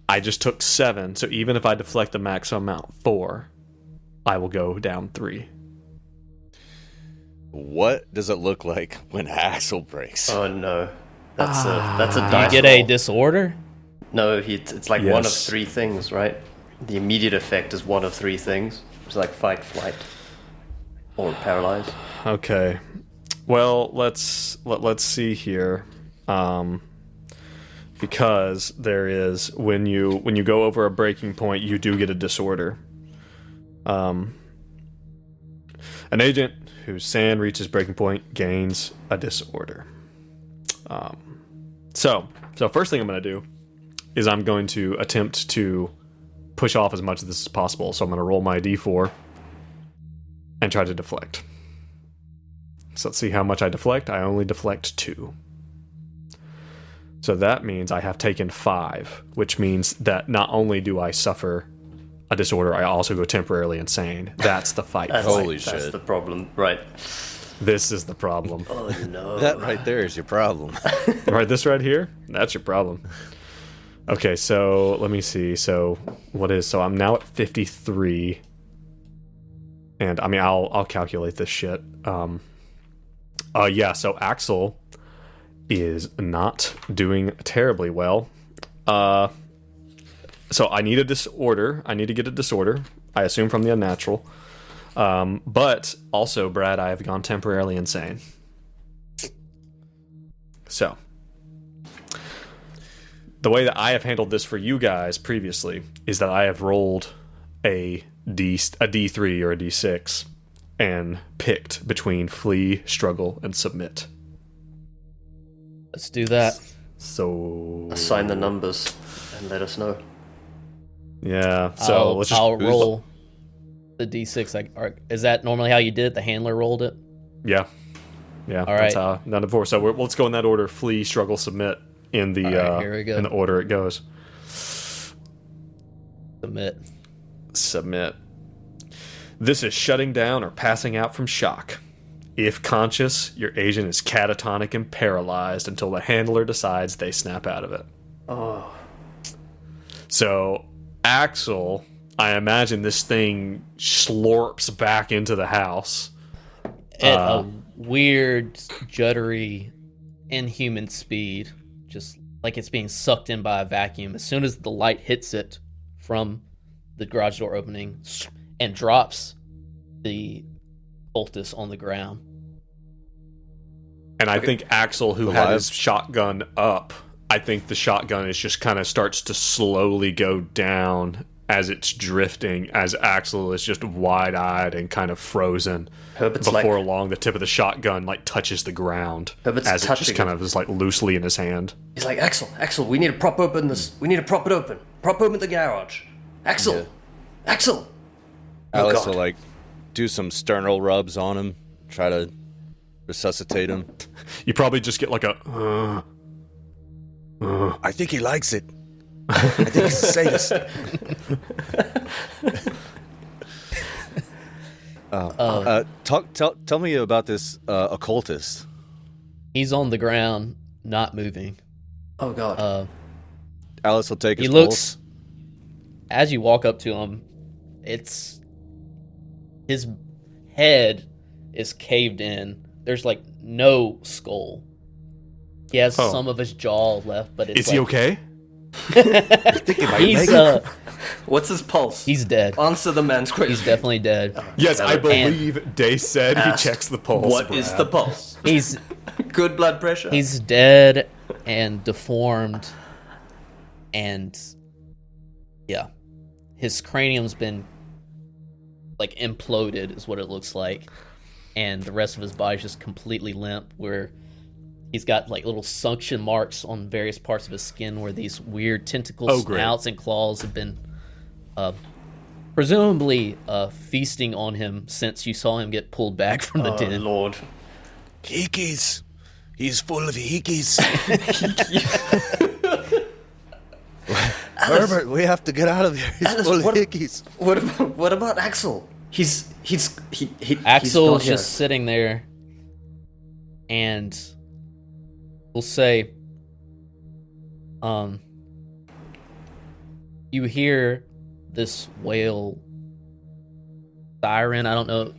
Speaker 4: I just took 7, so even if I deflect the maximum amount 4, I will go down 3.
Speaker 2: What does it look like when Axel breaks?
Speaker 3: oh no. That's a
Speaker 1: you
Speaker 3: dice
Speaker 1: get a
Speaker 3: roll.
Speaker 1: disorder?
Speaker 3: No, it's like one of
Speaker 4: Yes.
Speaker 3: 3 things, right? The immediate effect is one of 3 things. It's like fight, flight, or paralyze.
Speaker 4: Okay. Well, let's see here. Because there is when you go over a breaking point, you do get a disorder. An agent whose sand reaches breaking point gains a disorder. So first thing I'm going to do is I'm going to attempt to push off as much of this as possible. So I'm going to roll my d4 and try to deflect. So let's see how much I deflect. I only deflect 2. So that means I have taken 5, which means that not only do I suffer a disorder, I also go temporarily insane. That's the fight.
Speaker 2: Holy
Speaker 3: That's
Speaker 2: shit.
Speaker 3: the problem, right?
Speaker 4: This is the problem.
Speaker 3: Oh no.
Speaker 2: That right there is your problem.
Speaker 4: Right, this right here? That's your problem. Okay, so let me see. So I'm now at 53. And I mean I'll calculate this shit. So Axel is not doing terribly well. So I need a disorder. I need to get a disorder. I assume from the unnatural. But also, Brad, I have gone temporarily insane. So the way that I have handled this for you guys previously is that I have rolled a D3 or a D6 and picked between flee, struggle, and submit.
Speaker 1: Let's do that.
Speaker 4: So
Speaker 3: Assign the numbers and let us know.
Speaker 4: yeah. So let's just
Speaker 1: I'll roll the d6. Is that normally how you did it? The handler rolled it?
Speaker 4: Yeah. All
Speaker 1: right.
Speaker 4: That's how done it before. So let's go in that order: flee, struggle, submit. In the
Speaker 1: right, here we go.
Speaker 4: in the order it goes.
Speaker 1: Submit.
Speaker 4: This is shutting down or passing out from shock. If conscious, your agent is catatonic and paralyzed until the handler decides they snap out of it.
Speaker 3: Oh,
Speaker 4: So Axel, I imagine this thing slurps back into the house.
Speaker 1: At a weird, juddery, inhuman speed, just like it's being sucked in by a vacuum. As soon as the light hits it from the garage door opening and drops the cultist on the ground.
Speaker 4: And I think Axel, who had his shotgun up, I think the shotgun is just kind of starts to slowly go down as it's drifting, as Axel is just wide-eyed and kind of frozen.
Speaker 3: Herbert's
Speaker 4: Before
Speaker 3: like,
Speaker 4: long, the tip of the shotgun like touches the ground
Speaker 3: Herbert's
Speaker 4: as it just
Speaker 3: touching
Speaker 4: kind
Speaker 3: it.
Speaker 4: of is like loosely in his hand.
Speaker 3: he's like, Axel, we need to prop open this. We need to prop it open. Prop open the garage. Axel,
Speaker 2: Yeah.
Speaker 3: Axel.
Speaker 2: Alice
Speaker 3: God.
Speaker 2: will like do some sternal rubs on him, try to resuscitate him.
Speaker 4: You probably just get like a.
Speaker 2: I think he likes it. I think he's a sadist. Tell me about this occultist.
Speaker 1: He's on the ground, not moving.
Speaker 3: Oh God.
Speaker 2: Alice will take his
Speaker 1: He looks,
Speaker 2: pulse.
Speaker 1: as you walk up to him, it's his head is caved in. There's like no skull. He has
Speaker 4: Oh.
Speaker 1: some of his jaw left, but it's
Speaker 4: Is he okay?
Speaker 1: He's
Speaker 3: What's his pulse?
Speaker 1: he's dead.
Speaker 3: Answer the man's question.
Speaker 1: He's definitely dead.
Speaker 4: Yes, I
Speaker 3: And-
Speaker 4: believe Day said he
Speaker 3: Ask,
Speaker 4: checks the pulse.
Speaker 3: What is
Speaker 4: Brad.
Speaker 3: the pulse?
Speaker 1: He's
Speaker 3: Good blood pressure.
Speaker 1: he's dead and deformed, and yeah, his cranium's been like imploded, is what it looks like, and the rest of his body's just completely limp. Where he's got like little suction marks on various parts of his skin where these weird tentacle
Speaker 4: Oh, great.
Speaker 1: snouts and claws have been presumably feasting on him since you saw him get pulled back from the den.
Speaker 3: Lord.
Speaker 2: Hickeys. He's full of hickeys. Herbert, we have to get out of here. He's
Speaker 3: Alice,
Speaker 2: full of hickeys.
Speaker 3: What about Axel? He's
Speaker 1: Axel's
Speaker 3: not here.
Speaker 1: just sitting there, and we'll say, you hear this whale siren, I don't know,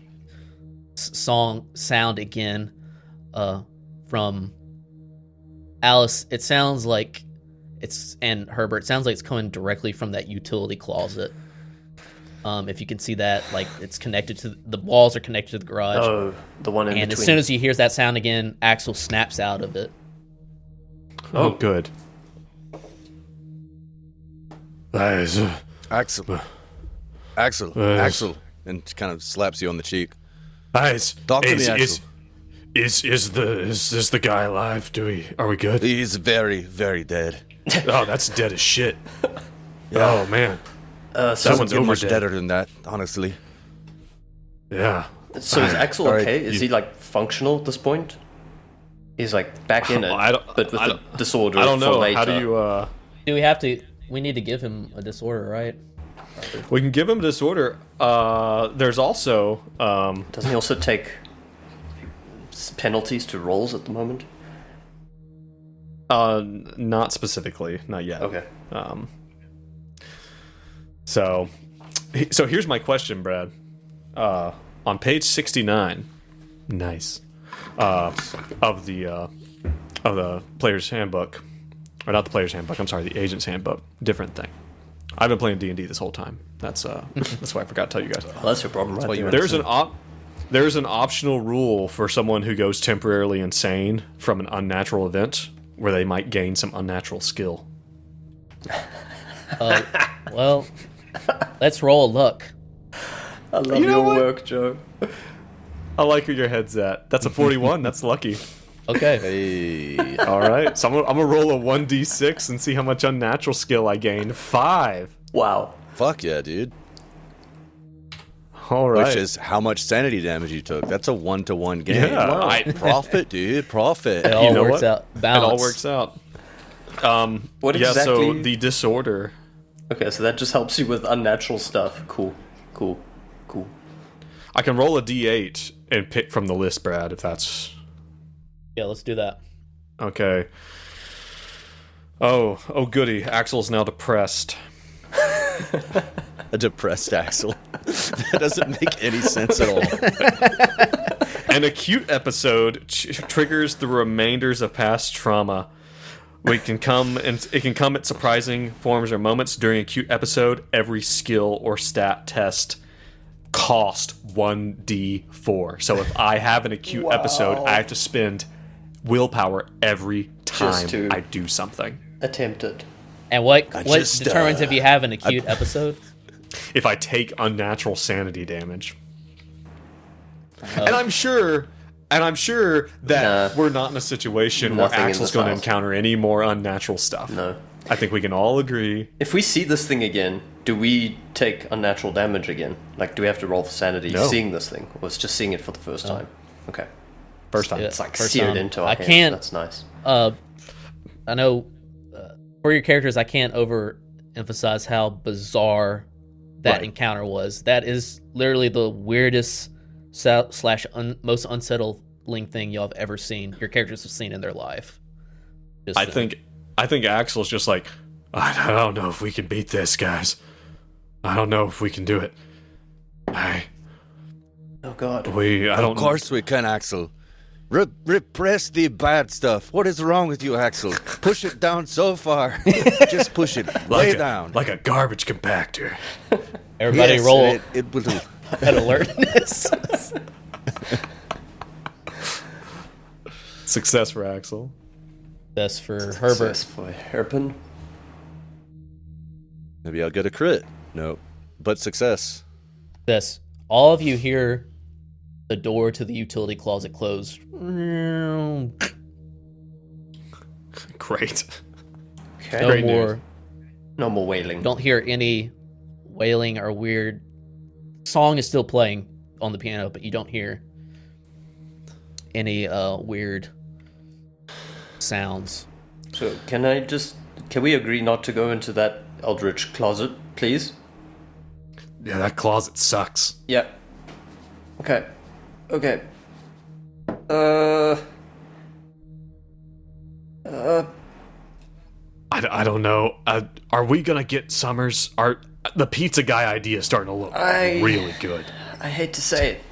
Speaker 1: sound again, from Alice. It sounds like and Herbert, it sounds like it's coming directly from that utility closet. If you can see that, like, it's connected to the walls are connected to the garage.
Speaker 3: Oh, the one in
Speaker 1: and
Speaker 3: between.
Speaker 1: as soon as he hears that sound again, Axel snaps out of it.
Speaker 4: Oh, good.
Speaker 2: Axel. Axel. And kind of slaps you on the cheek. Talk to me, Axel.
Speaker 4: Is this the guy alive? Are we good?
Speaker 2: He's very, very dead.
Speaker 4: Oh, that's dead as shit.
Speaker 2: Yeah.
Speaker 4: Oh man.
Speaker 3: so
Speaker 4: That one's
Speaker 2: Get
Speaker 4: over
Speaker 2: much
Speaker 4: dead.
Speaker 2: deader than that, honestly.
Speaker 4: Yeah.
Speaker 3: is Axel
Speaker 2: All right,
Speaker 3: okay? Is he like functional at this point? He's like back in it, but with the disorder.
Speaker 4: I don't
Speaker 3: for
Speaker 4: know.
Speaker 3: later.
Speaker 4: How do you?
Speaker 1: Do we have to? We need to give him a disorder, right?
Speaker 4: We can give him a disorder. There's also
Speaker 3: Doesn't he also take penalties to rolls at the moment?
Speaker 4: not specifically, not yet.
Speaker 3: Okay.
Speaker 4: So here's my question, Brad. On page 69, nice, of the player's handbook, or not the player's handbook. I'm sorry, the agent's handbook. Different thing. I've been playing D&D this whole time. That's why I forgot to tell you guys.
Speaker 3: Well, that's your problem, right? there.
Speaker 4: There's an optional rule for someone who goes temporarily insane from an unnatural event, where they might gain some unnatural skill.
Speaker 1: Well, let's roll a luck.
Speaker 3: I love
Speaker 4: You know
Speaker 3: your
Speaker 4: what?
Speaker 3: work, Joe.
Speaker 4: I like where your head's at. That's a 41. That's lucky.
Speaker 1: Okay.
Speaker 2: Hey.
Speaker 4: All right. So I'm gonna roll a 1d6 and see how much unnatural skill I gain. 5.
Speaker 3: Wow.
Speaker 2: Fuck yeah, dude.
Speaker 4: All right.
Speaker 2: Which is how much sanity damage you took. That's a 1-to-1 game.
Speaker 4: Yeah.
Speaker 2: Wow. Profit, dude. Profit.
Speaker 1: It all
Speaker 4: know
Speaker 1: works
Speaker 4: what?
Speaker 1: out.
Speaker 4: It
Speaker 1: Balance.
Speaker 4: all works out.
Speaker 3: What
Speaker 4: Yeah. So
Speaker 3: exactly?
Speaker 4: the disorder.
Speaker 3: Okay, so that just helps you with unnatural stuff. Cool.
Speaker 4: I can roll a d8 and pick from the list, Brad, if that's
Speaker 1: Yeah, let's do that.
Speaker 4: okay. Oh, goody. Axel's now depressed.
Speaker 2: A depressed Axel. That doesn't make any sense at all.
Speaker 4: An acute episode triggers the remainders of past trauma. It can come at surprising forms or moments during acute episode. Every skill or stat test cost 1d4. So if I have an acute episode, I have to spend willpower every time
Speaker 3: to-
Speaker 4: I do something.
Speaker 3: Attempted.
Speaker 1: And what
Speaker 2: just,
Speaker 1: determines if you have an acute episode?
Speaker 4: If I take unnatural sanity damage. And I'm sure that we're not in a situation where
Speaker 3: Nothing in
Speaker 4: Axel's
Speaker 3: this
Speaker 4: going to
Speaker 3: house.
Speaker 4: encounter any more unnatural stuff.
Speaker 3: No.
Speaker 4: I think we can all agree.
Speaker 3: If we see this thing again, do we take unnatural damage again? Like, do we have to roll for sanity
Speaker 4: No.
Speaker 3: seeing this thing? Or it's just seeing it for the first time? Okay.
Speaker 4: First time.
Speaker 1: Yeah.
Speaker 3: It's like
Speaker 1: First
Speaker 3: seared
Speaker 1: time.
Speaker 3: into our
Speaker 1: I
Speaker 3: head.
Speaker 1: can't-
Speaker 3: That's nice.
Speaker 1: I know for your characters, I can't overemphasize how bizarre that
Speaker 4: Right.
Speaker 1: encounter was. That is literally the weirdest most unsettling thing y'all have ever seen. Your characters have seen in their life. Just,
Speaker 4: I think Axel's just like, I don't know if we can beat this, guys. I don't know if we can do it.
Speaker 3: Oh, God.
Speaker 4: I don't.
Speaker 2: Of course we can, Axel. Repress the bad stuff. What is wrong with you, Axel? Push it down so far. Just push it way down.
Speaker 4: like a garbage compactor.
Speaker 1: everybody
Speaker 2: Yes,
Speaker 1: roll
Speaker 2: it will do.
Speaker 1: at alertness.
Speaker 4: Success for Axel.
Speaker 1: That's for Herbert.
Speaker 3: Success for Herbert.
Speaker 2: Maybe I'll get a crit. No. But success.
Speaker 1: This. All of you hear the door to the utility closet close.
Speaker 4: Great.
Speaker 3: Okay.
Speaker 1: No
Speaker 4: Great
Speaker 1: more.
Speaker 4: news.
Speaker 3: No more wailing.
Speaker 1: Don't hear any wailing or weird song is still playing on the piano, but you don't hear any weird sounds.
Speaker 3: So can we agree not to go into that eldritch closet, please?
Speaker 4: Yeah, that closet sucks.
Speaker 3: Yeah. Okay.
Speaker 4: I don't know. Are we gonna get Summers? The pizza guy idea is starting to look really good.
Speaker 3: I hate to say it.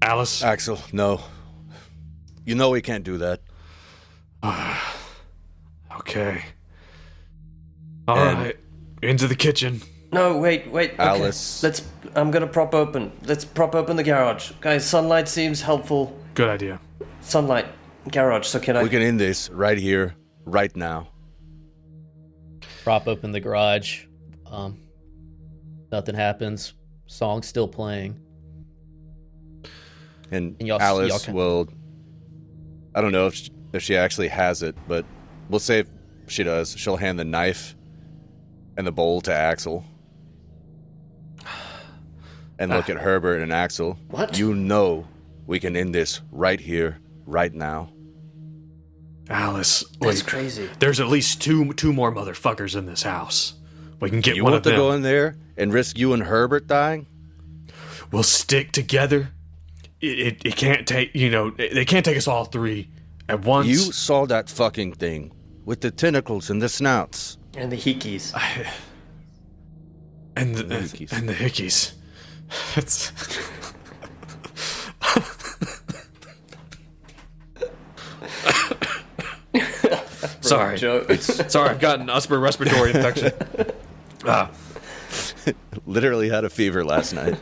Speaker 4: Alice?
Speaker 2: Axel, no. You know we can't do that.
Speaker 4: Okay. All right. Into the kitchen.
Speaker 3: No, wait. Okay.
Speaker 2: Alice.
Speaker 3: Let's prop open the garage. Guys, sunlight seems helpful.
Speaker 4: Good idea.
Speaker 3: Sunlight. Garage, so can I...
Speaker 2: We can end this right here, right now.
Speaker 1: Prop open the garage. Nothing happens. Song's still playing.
Speaker 2: And
Speaker 1: y'all
Speaker 2: Alice
Speaker 1: can...
Speaker 2: will... I don't know if she actually has it, but we'll say if she does, she'll hand the knife and the bowl to Axel. And look at Herbert and Axel.
Speaker 3: What?
Speaker 2: You know we can end this right here, right now.
Speaker 4: Alice,
Speaker 3: That's crazy.
Speaker 4: There's at least two more motherfuckers in this house. We can get
Speaker 2: You
Speaker 4: one
Speaker 2: want
Speaker 4: of
Speaker 2: to
Speaker 4: them.
Speaker 2: go in there and risk you and Herbert dying?
Speaker 4: We'll stick together. It can't take, they can't take us all three at once.
Speaker 2: You saw that fucking thing with the tentacles and the snouts.
Speaker 3: And the hickeys.
Speaker 4: And the
Speaker 2: hickeys.
Speaker 4: And the hickeys. It's... Sorry. Sorry, I've got an upper respiratory infection.
Speaker 2: Literally had a fever last night.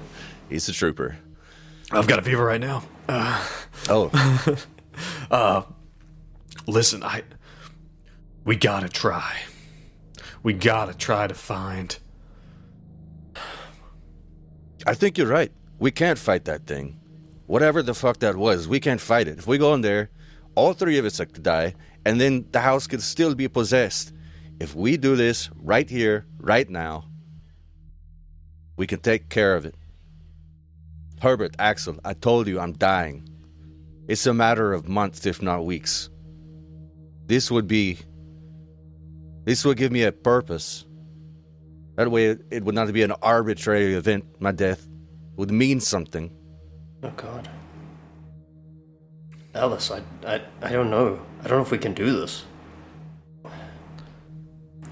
Speaker 2: He's a trooper.
Speaker 4: I've got a fever right now. Listen, we gotta try. We gotta try to find...
Speaker 2: I think you're right. We can't fight that thing. Whatever the fuck that was, we can't fight it. If we go in there, all three of us could die, and then the house could still be possessed. If we do this right here, right now, we can take care of it. Herbert, Axel, I told you I'm dying. It's a matter of months, if not weeks. This would give me a purpose. That way it would not be an arbitrary event. My death would mean something.
Speaker 3: Oh, God. Alice, I don't know. I don't know if we can do this.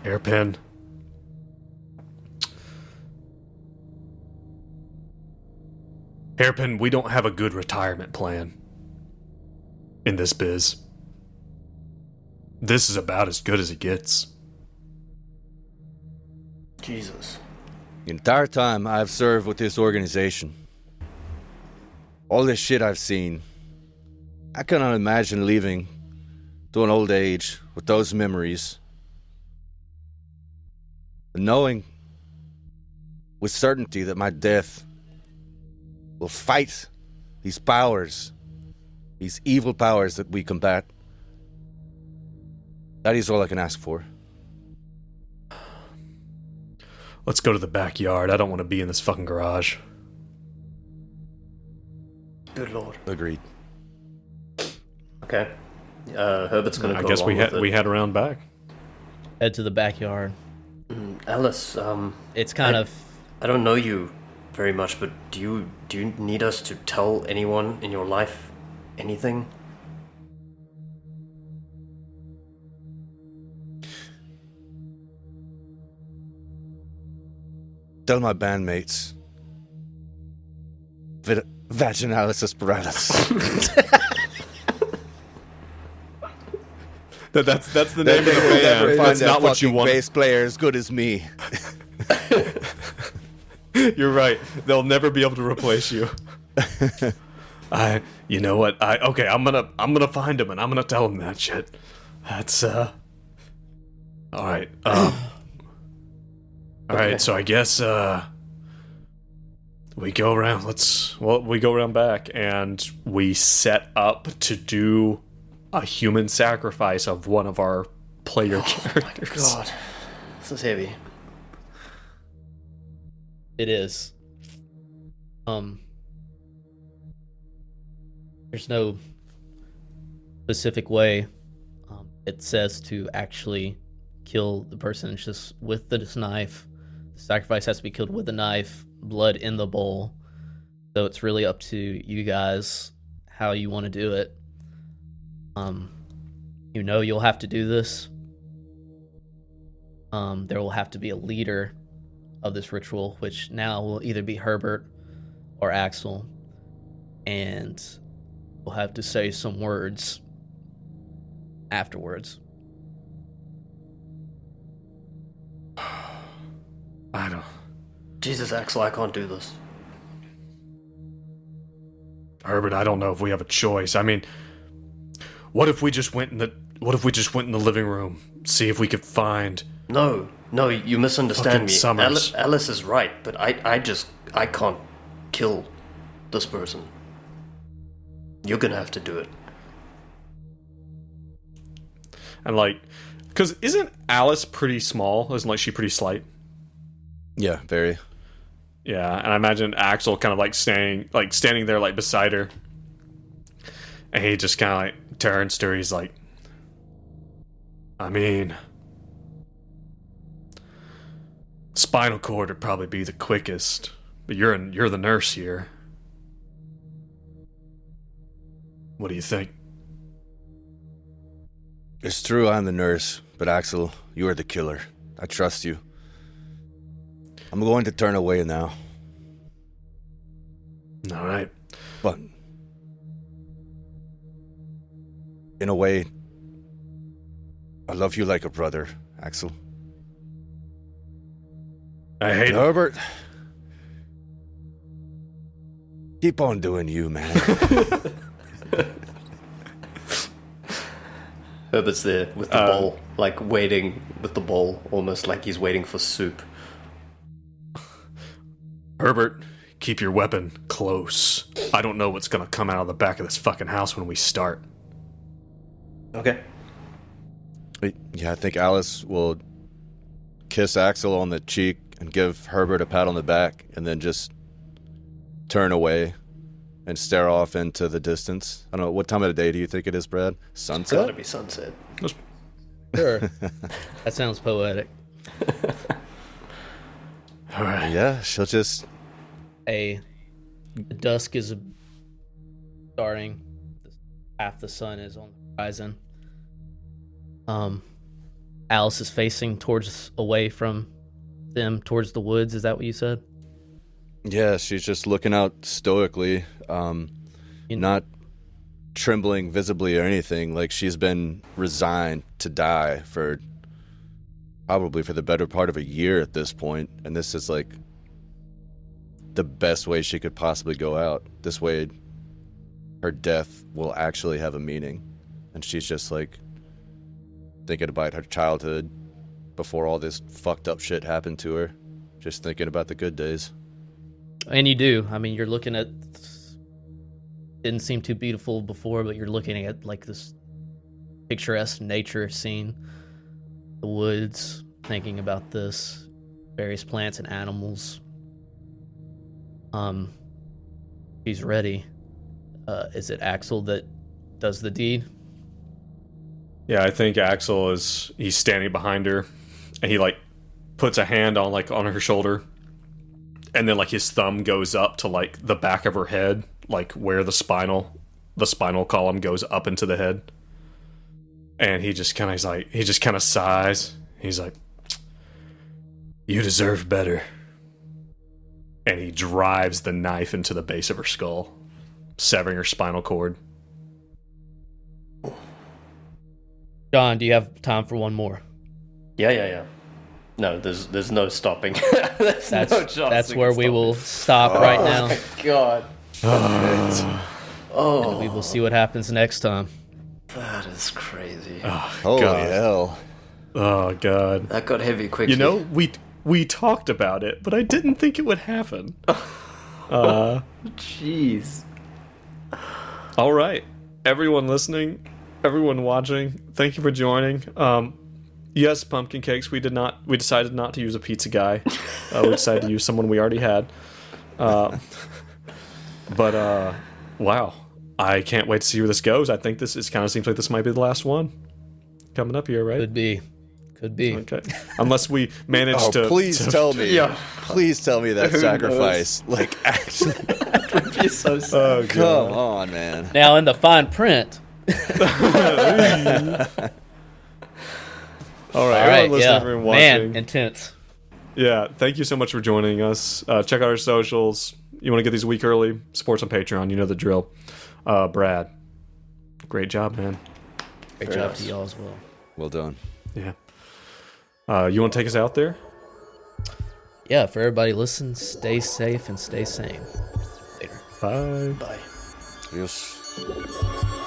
Speaker 4: Hairpin. Hairpin, we don't have a good retirement plan in this biz. This is about as good as it gets.
Speaker 3: Jesus.
Speaker 2: The entire time I've served with this organization, all this shit I've seen, I cannot imagine leaving to an old age with those memories. Knowing with certainty that my death will fight these powers, these evil powers that we combat. That is all I can ask for.
Speaker 4: Let's go to the backyard. I don't want to be in this fucking garage.
Speaker 3: Good Lord.
Speaker 2: Agreed.
Speaker 3: Okay. Herbert's gonna
Speaker 4: I
Speaker 3: go
Speaker 4: guess
Speaker 3: along with it.
Speaker 4: we head around back.
Speaker 1: Head to the backyard.
Speaker 3: Alice,
Speaker 1: It's kind of...
Speaker 3: I don't know you very much, but do you need us to tell anyone in your life anything?
Speaker 2: Tell my bandmates. Vaginalis aspiratus.
Speaker 4: That's the name of the band. That's not what you want.
Speaker 2: Bass player as good as me.
Speaker 4: You're right. They'll never be able to replace you. You know what? Okay. I'm gonna find him and I'm gonna tell him that shit. That's all right. All right. So I guess we go around. We go around back and we set up to do a human sacrifice of one of our play your characters.
Speaker 3: God, this is heavy.
Speaker 1: It is. There's no specific way it says to actually kill the person. It's just with this knife. The sacrifice has to be killed with a knife, blood in the bowl. So it's really up to you guys how you want to do it. You'll have to do this. There will have to be a leader of this ritual, which now will either be Herbert or Axel, and we'll have to say some words afterwards.
Speaker 4: I don't.
Speaker 3: Jesus, Axel, I can't do this.
Speaker 4: Herbert, I don't know if we have a choice. I mean, what if we just went in the living room, see if we could find...
Speaker 3: No, you misunderstand me.
Speaker 4: Summers.
Speaker 3: Alice is right, but I can't kill this person. You're gonna have to do it.
Speaker 4: And because isn't Alice pretty small? Isn't she pretty slight?
Speaker 2: Yeah, very.
Speaker 4: Yeah, and I imagine Axel kind of standing there beside her, and he just kind of turns to her. He's like, I mean, spinal cord would probably be the quickest, but you're the nurse here. What do you think?
Speaker 2: It's true, I'm the nurse, but Axel, you are the killer. I trust you. I'm going to turn away now.
Speaker 4: All right.
Speaker 2: But in a way, I love you like a brother, Axel.
Speaker 4: I hate it.
Speaker 2: Herbert, keep on doing you, man.
Speaker 3: Herbert's there with the bowl, waiting with the bowl, almost like he's waiting for soup.
Speaker 4: Herbert, keep your weapon close. I don't know what's gonna come out of the back of this fucking house when we start.
Speaker 3: Okay.
Speaker 2: Yeah, I think Alice will kiss Axel on the cheek and give Herbert a pat on the back, and then just turn away and stare off into the distance. I don't know, what time of the day do you think it is, Brad?
Speaker 3: It's
Speaker 2: Sunset?
Speaker 3: gotta be sunset.
Speaker 1: Sure. That sounds poetic.
Speaker 4: All right.
Speaker 2: Yeah, she'll just...
Speaker 1: The dusk is starting. Half the sun is on the horizon. Alice is facing away from them, towards the woods. Is that what you said?
Speaker 2: Yeah, she's just looking out stoically, not trembling visibly or anything. Like, she's been resigned to die probably for the better part of a year at this point, and this is the best way she could possibly go out. This way, her death will actually have a meaning, and she's just thinking about her childhood before all this fucked up shit happened to her, just thinking about the good days.
Speaker 1: And you do. I mean, you're looking at... Didn't seem too beautiful before, but you're looking at this picturesque nature scene. The woods, thinking about this. Various plants and animals. She's ready. Is it Axel that does the deed?
Speaker 4: Yeah, I think Axel he's standing behind her, and he puts a hand on her shoulder, and then his thumb goes up to the back of her head, where the spinal column goes up into the head, and he just kind of sighs. He's like, "You deserve better," and he drives the knife into the base of her skull, severing her spinal cord.
Speaker 1: John, do you have time for one more?
Speaker 3: Yeah. No, there's no stopping. That's no chance
Speaker 1: that's
Speaker 3: we
Speaker 1: where
Speaker 3: can
Speaker 1: we
Speaker 3: stop
Speaker 1: will
Speaker 3: it.
Speaker 1: stop right now.
Speaker 3: Oh my god.
Speaker 1: And we will see what happens next time.
Speaker 3: That is crazy.
Speaker 2: Holy hell.
Speaker 4: Oh god.
Speaker 3: That got heavy quickly.
Speaker 4: We talked about it, but I didn't think it would happen.
Speaker 3: Jeez.
Speaker 4: All right, everyone listening, everyone watching, thank you for joining. Yes, pumpkin cakes. We decided not to use a pizza guy. We decided to use someone we already had. But wow, I can't wait to see where this goes. I think this kind of seems like this might be the last one coming up here, right?
Speaker 1: Could be.
Speaker 4: Okay, unless we manage to.
Speaker 2: Please tell me.
Speaker 3: Yeah.
Speaker 2: Please tell me that
Speaker 3: Who
Speaker 2: sacrifice, like, actually.
Speaker 3: It'd be so sad.
Speaker 4: Oh,
Speaker 2: Come on, man.
Speaker 1: Now in the fine print.
Speaker 4: All right,
Speaker 1: All right,
Speaker 4: everyone listening, everyone watching.
Speaker 1: man, intense.
Speaker 4: Yeah, thank you so much for joining us. Check out our socials. You want to get these a week early? Support on Patreon. You know the drill. Brad, great job, man.
Speaker 1: Great
Speaker 3: Very
Speaker 1: job
Speaker 3: nice.
Speaker 1: to y'all as well.
Speaker 2: Well done.
Speaker 4: Yeah. You want to take us out there?
Speaker 1: Yeah, for everybody listening, stay safe and stay sane. Later.
Speaker 4: Bye.
Speaker 3: Bye.
Speaker 2: Adios.